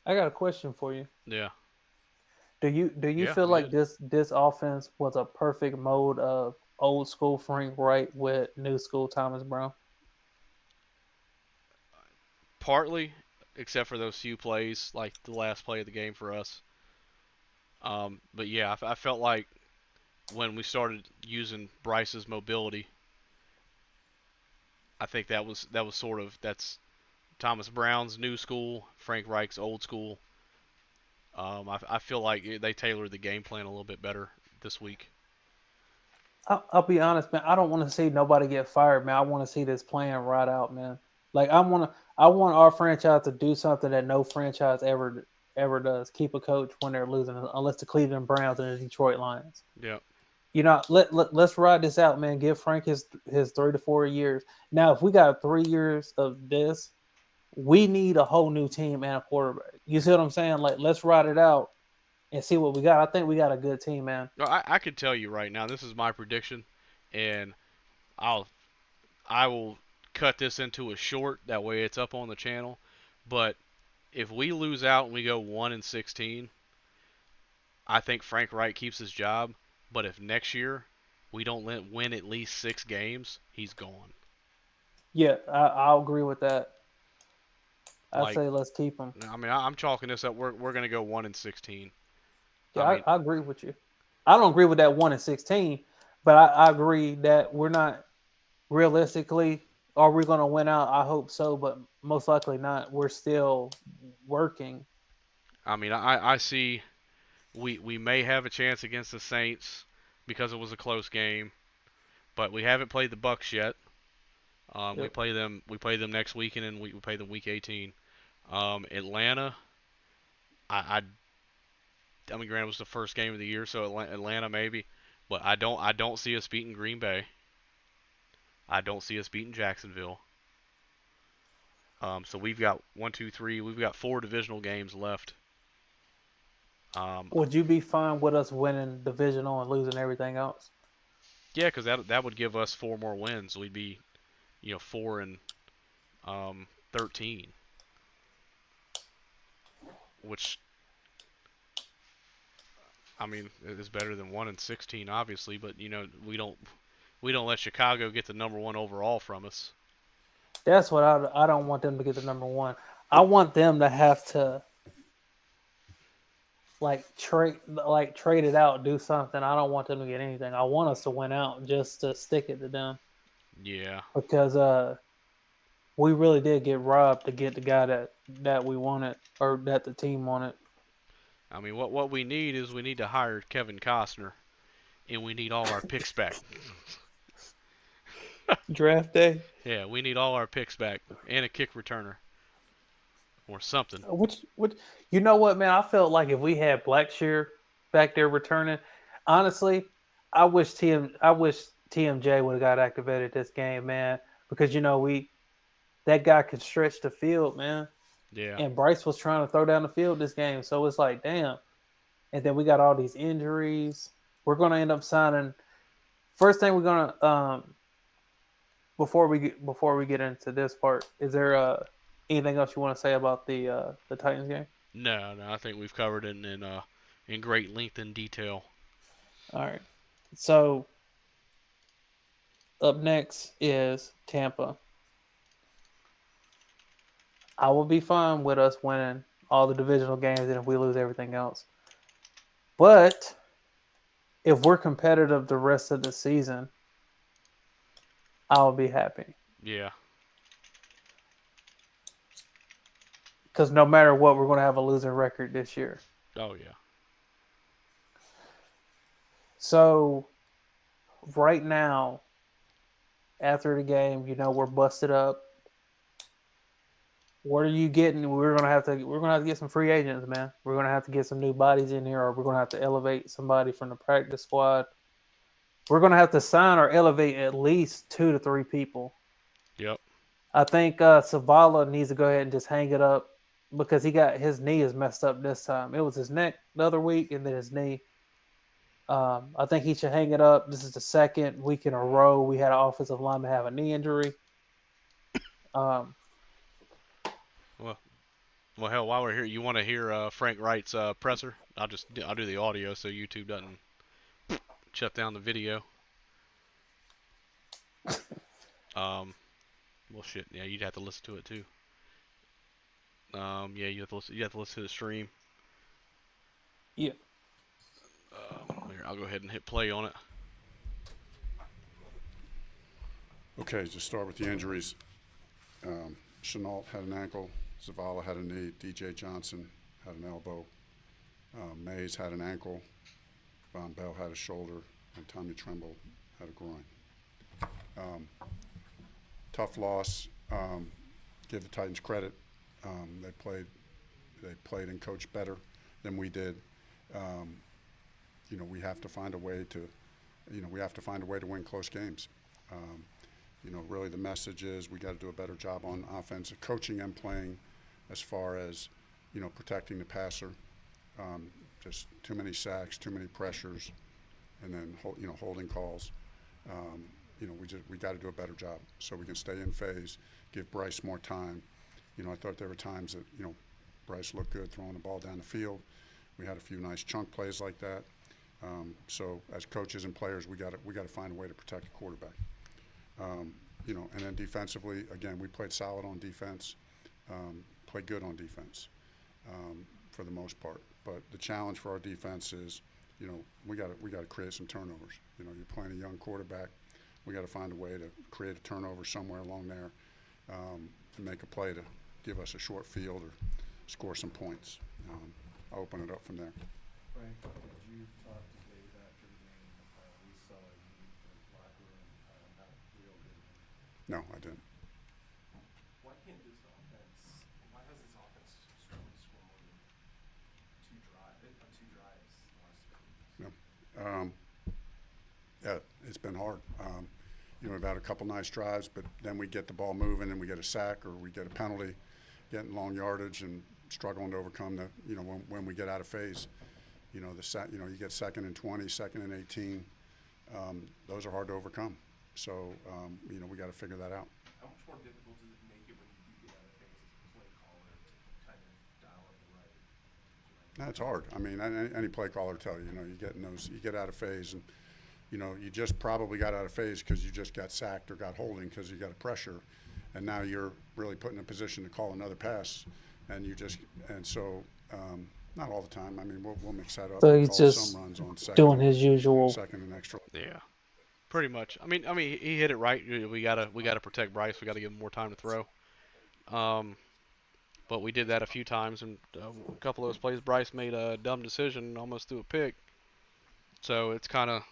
I got a question for you. Yeah. Do you Yeah, feel we like did. this offense was a perfect mode of old school Frank Wright with new school Thomas Brown? Partly, except for those few plays, like the last play of the game for us. But yeah, I felt like when we started using Bryce's mobility, I think that was sort of that's Thomas Brown's new school, Frank Reich's old school. I feel like they tailored the game plan a little bit better this week. I'll be honest, man. I don't want to see nobody get fired, man. I want to see this plan right out, man. Like I want our franchise to do something that no franchise ever does. Keep a coach when they're losing, unless the Cleveland Browns and the Detroit Lions. Yeah, Let's ride this out, man. Give Frank his 3 to 4 years. Now, if we got 3 years of this, we need a whole new team and a quarterback. You see what I'm saying? Like, let's ride it out and see what we got. I think we got a good team, man. no, I could tell you right now. This is my prediction, and I'll I will cut this into a short. That way, it's up on the channel. But if we lose out and we go 1-16, I think Frank Reich keeps his job. But if next year we don't win at least 6 games, he's gone. Yeah, I'll agree with that. I Like, say let's keep him. I mean, I'm chalking this up. We're gonna go 1-16. Yeah, I mean, I agree with you. I don't agree with that 1-16, but I agree that we're not realistically. Are we going to win out? I hope so, but most likely not. We're still working. I see we may have a chance against the Saints because it was a close game, but we haven't played the Bucks yet. We Yep. play them. We play them next weekend, and we play them week 18. Atlanta. I mean, granted, it was the first game of the year, so Atlanta maybe, but I don't see us beating Green Bay. I don't see us beating Jacksonville. So we've got one, two, three. We've got 4 divisional games left. Um, Would you be fine with us winning divisional and losing everything else? yeah, because that would give us 4 more wins. We'd be 4-13, which I mean is better than 1-16, obviously. But we don't let Chicago get the number one overall from us. That's what I don't want them to get the number one. I want them to have to trade it out, do something. I don't want them to get anything. I want us to win out just to stick it to them Yeah, because we really did get robbed to get the guy that we wanted or that the team wanted. I mean what we need is we need to hire Kevin Costner and we need all our picks back. Draft day. Yeah, we need all our picks back and a kick returner or something. Which you know what, man? I felt like if we had Blackshear back there returning, honestly, I wish TMJ would have got activated this game, man, because we that guy can stretch the field, man. Yeah, And Bryce was trying to throw down the field this game, so it's like, damn. And then we got all these injuries. We're gonna end up signing. First thing we're gonna before we get into this part, is there anything else you want to say about the Titans game? no, I think we've covered it in great length and detail. All right. So up next is Tampa. I will be fine with us winning all the divisional games and if we lose everything else. But if we're competitive the rest of the season, I'll be happy. Yeah, Because no matter what, we're going to have a losing record this year. oh yeah, So right now, after the game, we're busted up. What are you getting? We're gonna have to get some free agents, man. We're gonna have to get some new bodies in here, or we're gonna have to elevate somebody from the practice squad. We're gonna have to sign or elevate at least 2 to 3 people. yep. I think Savala needs to go ahead and just hang it up because he got his knee is messed up this time. It was his neck the other week, and then his knee. I think he should hang it up. This is the second week in a row we had an offensive lineman have a knee injury. Um, Well, well, hell, while we're here, you want to hear Frank Wright's presser? I'll do the audio so YouTube doesn't shut down the video. Well, shit, yeah, you'd have to listen to it too. Yeah, you have to listen to the stream. yeah, Here, I'll go ahead and hit play on it. Okay, just start with the injuries. Chenault had an ankle. Zavala had a knee. DJ Johnson had an elbow. Mays had an ankle. Von Bell had a shoulder. And Tommy Tremble had a groin. Tough loss. Give the Titans credit. They played and coached better than we did. We have to find a way to, win close games. Really the message is we got to do a better job on offense, coaching and playing, as far as, protecting the passer. Just too many sacks, too many pressures, and then holding calls. We got to do a better job so we can stay in phase, give Bryce more time. I thought there were times that Bryce looked good throwing the ball down the field. We had a few nice chunk plays like that. So as coaches and players, we got to find a way to protect the quarterback. And then defensively, again, we played solid on defense, played good on defense for the most part. But the challenge for our defense is, we got to create some turnovers. You're playing a young quarterback. We got to find a way to create a turnover somewhere along there to make a play to give us a short field or score some points. I'll open it up from there. Frank, did you talk to Dave after the game? We saw you in the locker room have real good game. No, I didn't. Why can't this offense? Why has this offense struggled to score more than two drives the last couple weeks? Yeah, it's been hard. We've had a couple nice drives, but then we get the ball moving and we get a sack or we get a penalty, getting long yardage and struggling to overcome when we get out of phase. You get 2nd and 20, 2nd and 18. Those are hard to overcome. So we got to figure that out. How much more difficult does it make it when you do get out of phase as a play caller to kind of dial up the That's hard. I mean, any play caller will tell you, you get out of phase, and you just probably got out of phase because you just got sacked or got holding because you got a pressure, and now you're really put in a position to call another pass, and so not all the time. I mean, we'll mix that up So and he's call just some runs on doing his usual. second and extra. Yeah, pretty much. I mean, he hit it right. We gotta protect Bryce. We gotta give him more time to throw. But we did that a few times, and a couple of those plays, Bryce made a dumb decision and almost threw a pick. So it's kind of.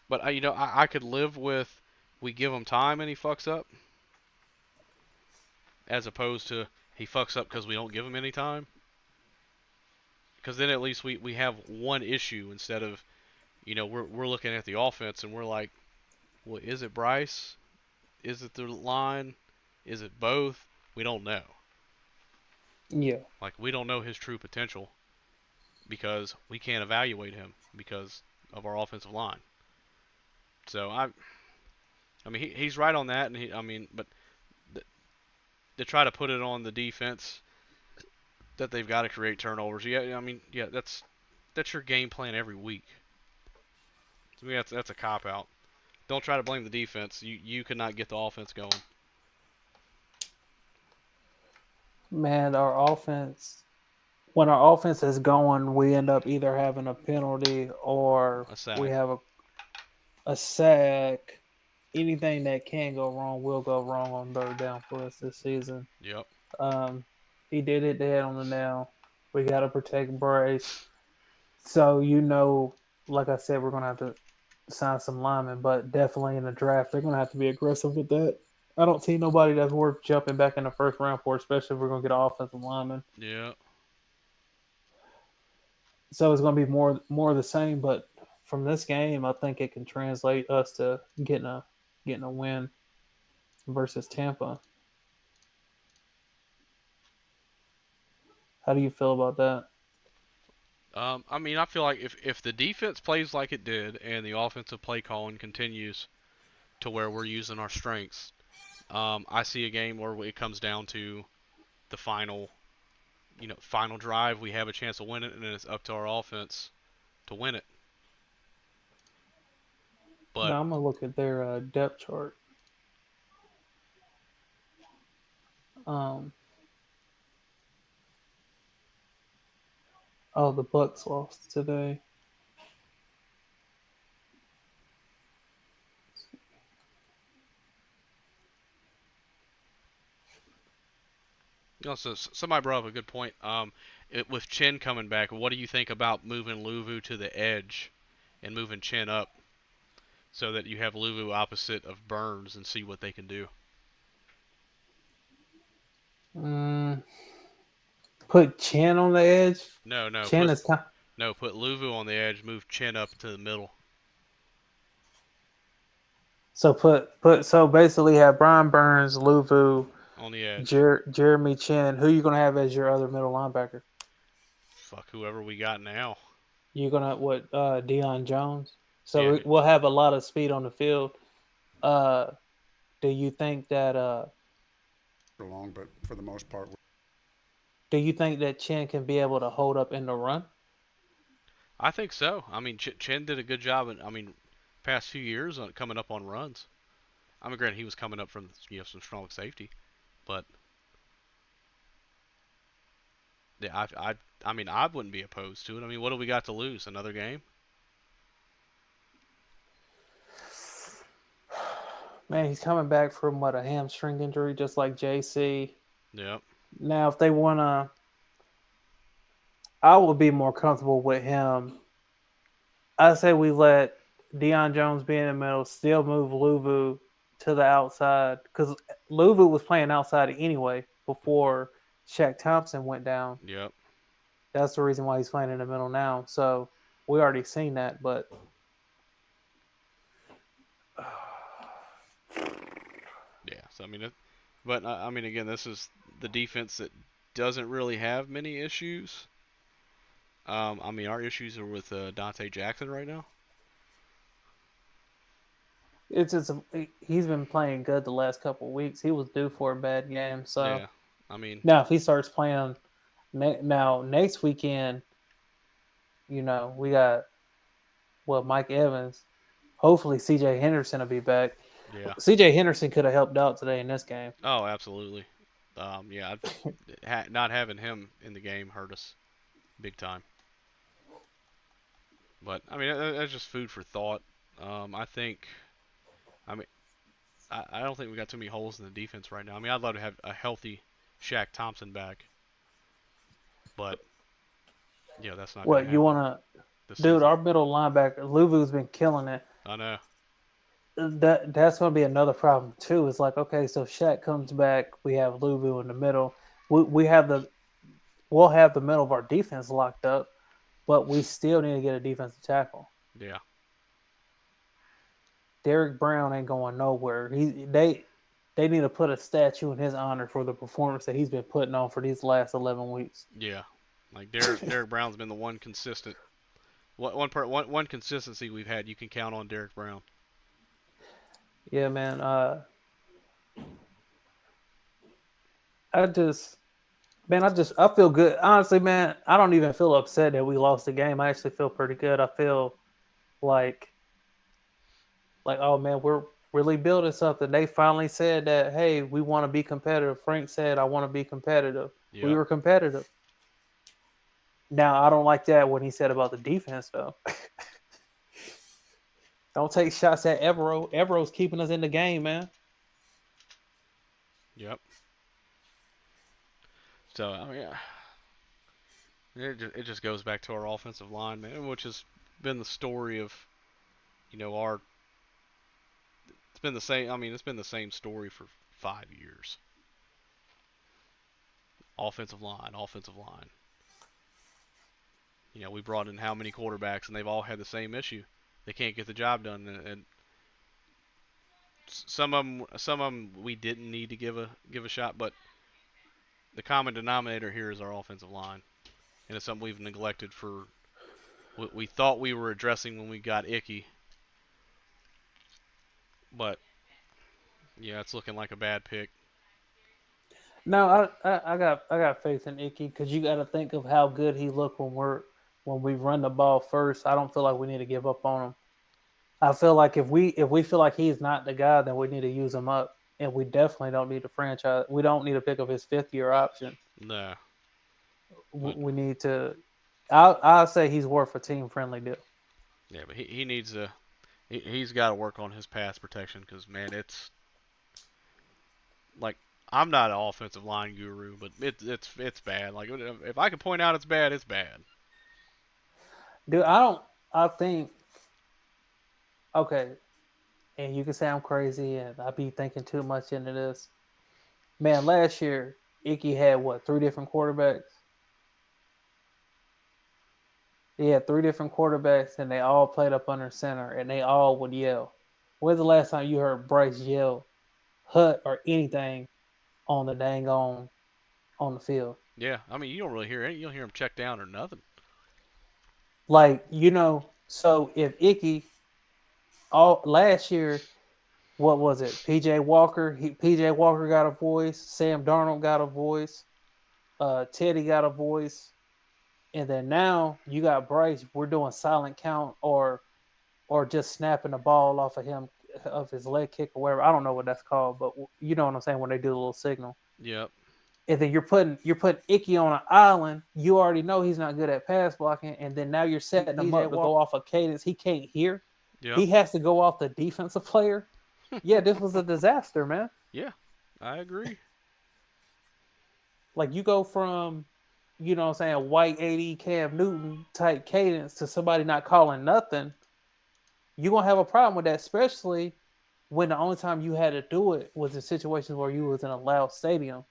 But I could live with we give him time and he fucks up, as opposed to he fucks up because we don't give him any time. Because then at least we have one issue instead of, we're looking at the offense and we're like, well, is it Bryce? Is it the line? Is it both? We don't know. Yeah. Like, we don't know his true potential because we can't evaluate him because of our offensive line. So I mean, he's right on that, and but to try to put it on the defense that they've got to create turnovers. Yeah, I mean, yeah, that's your game plan every week. To me, that's a cop out. Don't try to blame the defense. You cannot get the offense going. Man, when our offense is going, we end up either having a penalty or A sack. we have a sack. Anything that can go wrong will go wrong on 3rd down for us this season. Yep. He did it dead on the nail. We got to protect Bryce. So, like I said, we're going to have to sign some linemen, but definitely in the draft, they're going to have to be aggressive with that. I don't see nobody that's worth jumping back in the 1st round for, especially if we're going to get an offensive lineman. Yeah. So it's going to be more of the same, but from this game, I think it can translate us to getting a win versus Tampa. How do you feel about that? I mean, I feel like if the defense plays like it did and the offensive play calling continues to where we're using our strengths, I see a game where it comes down to the final drive. We have a chance to win it, and then it's up to our offense to win it. But Now I'm gonna look at their depth chart. The Bucks lost today. so somebody brought up a good point. With Chin coming back, what do you think about moving Luvu to the edge and moving Chin up so that you have Luvu opposite of Burns and see what they can do? Put Chin on the edge. No. Chin is No, put Luvu on the edge, move Chin up to the middle. So so basically have Brian Burns, Luvu On the edge. Jeremy Chin. Who you gonna have as your other middle linebacker? Fuck whoever we got now. You're gonna Deion Jones. So Yeah. we'll have a lot of speed on the field. Do you think that Long, but for the most part, do you think that Chin can be able to hold up in the run? I think so. I mean, Chin did a good job. Past few years on coming up on runs. I mean, granted, he was coming up from some strong safety, but yeah, I wouldn't be opposed to it. I mean, what do we got to lose? Another game? Man, he's coming back from a hamstring injury, just like JC. Yep. Now, if they wanna, I would be more comfortable with him. I say we let Deion Jones be in the middle, still move Luvu to the outside because Luvu was playing outside anyway before Shaq Thompson went down. Yep. That's the reason why he's playing in the middle now. So we already seen that, but Yeah. So but again, this is the defense that doesn't really have many issues. I mean, our issues are with Dante Jackson right now. It's just he's been playing good the last couple of weeks. He was due for a bad game, so Yeah, I mean, now if he starts playing now next weekend, we got Mike Evans. Hopefully, C.J. Henderson will be back. yeah. C.J. Henderson could have helped out today in this game. Oh, absolutely. Yeah, not having him in the game hurt us big time. But I mean, that's just food for thought. I think. I mean, I don't think we got too many holes in the defense right now. I mean, I'd love to have a healthy Shaq Thompson back, but that's not going What to you happen want to, this dude? season. Our middle linebacker Luvu's been killing it. I know. That's going to be another problem too. It's like, okay, so Shaq comes back, we have Luvu in the middle. We have we'll have the middle of our defense locked up, but we still need to get a defensive tackle. Yeah. Derrick Brown ain't going nowhere. They need to put a statue in his honor for the performance that he's been putting on for these last 11 weeks. Yeah. Like Derrick Brown's been the one consistent. One consistency we've had. You can count on Derrick Brown. Yeah, man. I feel good. Honestly, man, I don't even feel upset that we lost the game. I actually feel pretty good. I feel like, oh man, we're really building something. They finally said that, hey, we want to be competitive. Frank said, I want to be competitive. We Yep. were competitive. Now, I don't like that when he said about the defense, though. Don't take shots at Evero. Evero's keeping us in the game, man. Yep. So I mean, it just goes back to our offensive line, man, which has been the story of, our. It's been the same. I mean, it's been the same story for 5 years. Offensive line, offensive line. We brought in how many quarterbacks, and they've all had the same issue. They can't get the job done, and some of them we didn't need to give a shot, but the common denominator here is our offensive line, and it's something we've neglected for. We thought we were addressing when we got Icky, but yeah, it's looking like a bad pick. No, I got faith in Icky because you got to think of how good he looked when we run the ball first. I don't feel like we need to give up on him. I feel like if we feel like he's not the guy, then we need to use him up, and we definitely don't need to franchise. We don't need to pick up his 5th-year option. No. We need to. I'll say he's worth a team friendly deal. Yeah, but he needs to. He's got to work on his pass protection because, man, it's like I'm not an offensive line guru, but it's bad. Like if I can point out it's bad, it's bad. Dude, I think. Okay, and you can say I'm crazy and I be thinking too much into this. Man, last year Icky had 3 different quarterbacks. He had 3 different quarterbacks, and they all played up under center, and they all would yell. When's the last time you heard Bryce yell, "Hut" or anything on the dang on the field? Yeah, I mean you don't really hear it. You don't hear him check down or nothing. Like so if Icky all last year, what was it? PJ Walker. PJ Walker got a voice. Sam Darnold got a voice. Teddy got a voice. And then now you got Bryce. We're doing silent count or just snapping the ball off of him of his leg kick or whatever. I don't know what that's called, but you know what I'm saying when they do the little signal. Yep. And then you're putting Icky on an island. You already know he's not good at pass blocking, and then now you're setting him up to go off a cadence he can't hear. Yep. He has to go off the defensive player. Yeah, this was a disaster, man. Yeah, I agree. Like you go from, what I'm saying, white 80 Cam Newton type cadence to somebody not calling nothing. You're going to have a problem with that, especially when the only time you had to do it was in situations where you was in a loud stadium.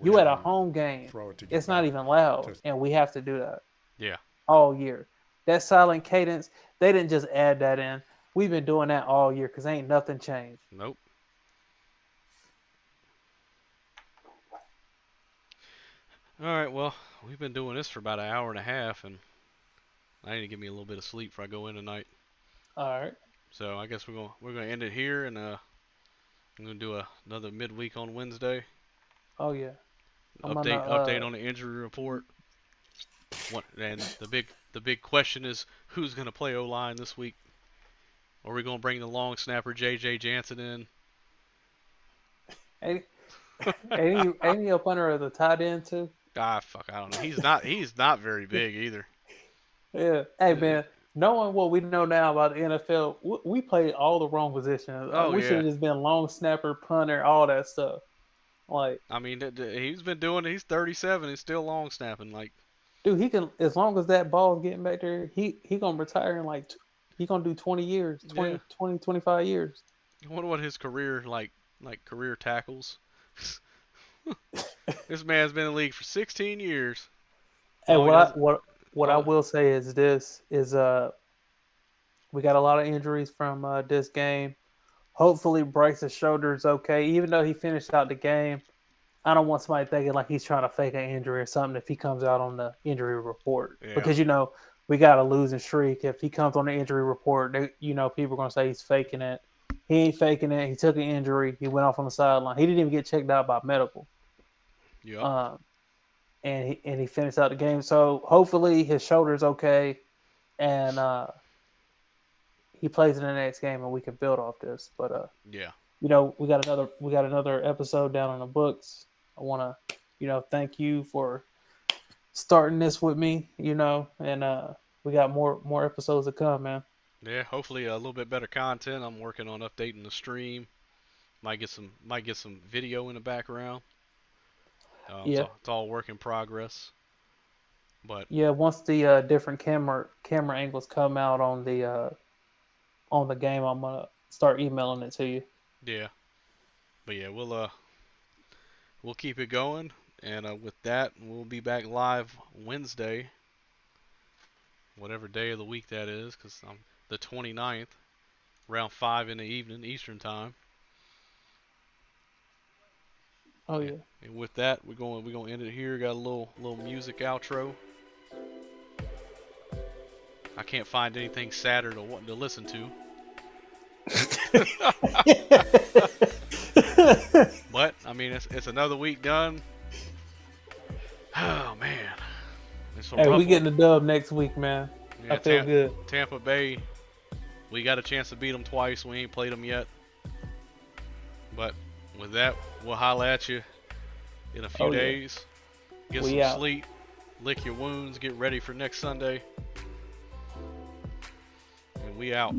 You at a home game. It's not even loud, and we have to do that. Yeah. All year. That silent cadence, they didn't just add that in. We've been doing that all year because ain't nothing changed. Nope. All right, well, we've been doing this for about an hour and a half, and I need to get me a little bit of sleep before I go in tonight. All right. So I guess we're gonna end it here, and I'm gonna do another midweek on Wednesday. Oh yeah. I'm gonna Update on the injury report. What and the big question is who's gonna play O-line this week? Are we gonna bring the long snapper J.J. Jansen in? ain't, ain't he up under the tight end too? Ah, fuck, I don't know. He's not very big either. Yeah. Hey man, knowing what we know now about the NFL, we played all the wrong positions. Oh We should yeah. have just been long snapper, punter, all that stuff. Like, I mean, he's been doing it. He's 37. He's still long snapping. Like, dude, he can, as long as that ball's getting back there, he gonna retire in like he gonna do 20 years, yeah. 25 years. I wonder what his career like career tackles. This man's been in the league for 16 years. Hey, All he does, what I all, will say is this is we got a lot of injuries from this game. Hopefully Bryce's shoulder is okay. Even though he finished out the game, I don't want somebody thinking like he's trying to fake an injury or something if he comes out on the injury report. Yeah. Because we got a losing streak. If he comes on the injury report, people are gonna say he's faking it. He ain't faking it. He took an injury. He went off on the sideline. He didn't even get checked out by medical. yeah. And he finished out the game. So hopefully his shoulder's okay, and he plays in the next game, and we can build off this. But Yeah. we got another episode down in the books. I want to thank you for starting this with me. And we got more episodes to come, man. Yeah. Hopefully a little bit better content. I'm working on updating the stream. Might get some video in the background. Yeah. It's all work in progress. But Yeah, once the different camera angles come out on the game, I'm gonna start emailing it to you. yeah. But yeah, we'll keep it going. And with that, we'll be back live Wednesday, whatever day of the week that is, because I'm the 29th, around 5 in the evening Eastern time. Oh yeah. And with that, we're gonna end it here. Got a little music outro. I can't find anything sadder to listen to. But I mean, it's another week done. Oh man, it's a Hey, rough we getting one. the dub next week, man. Yeah, I feel good. Tampa Bay, we got a chance to beat them twice. We ain't played them yet. But with that, we'll holla at you in a few Oh, yeah. days. Get We some out. sleep, lick your wounds, get ready for next Sunday. And we out.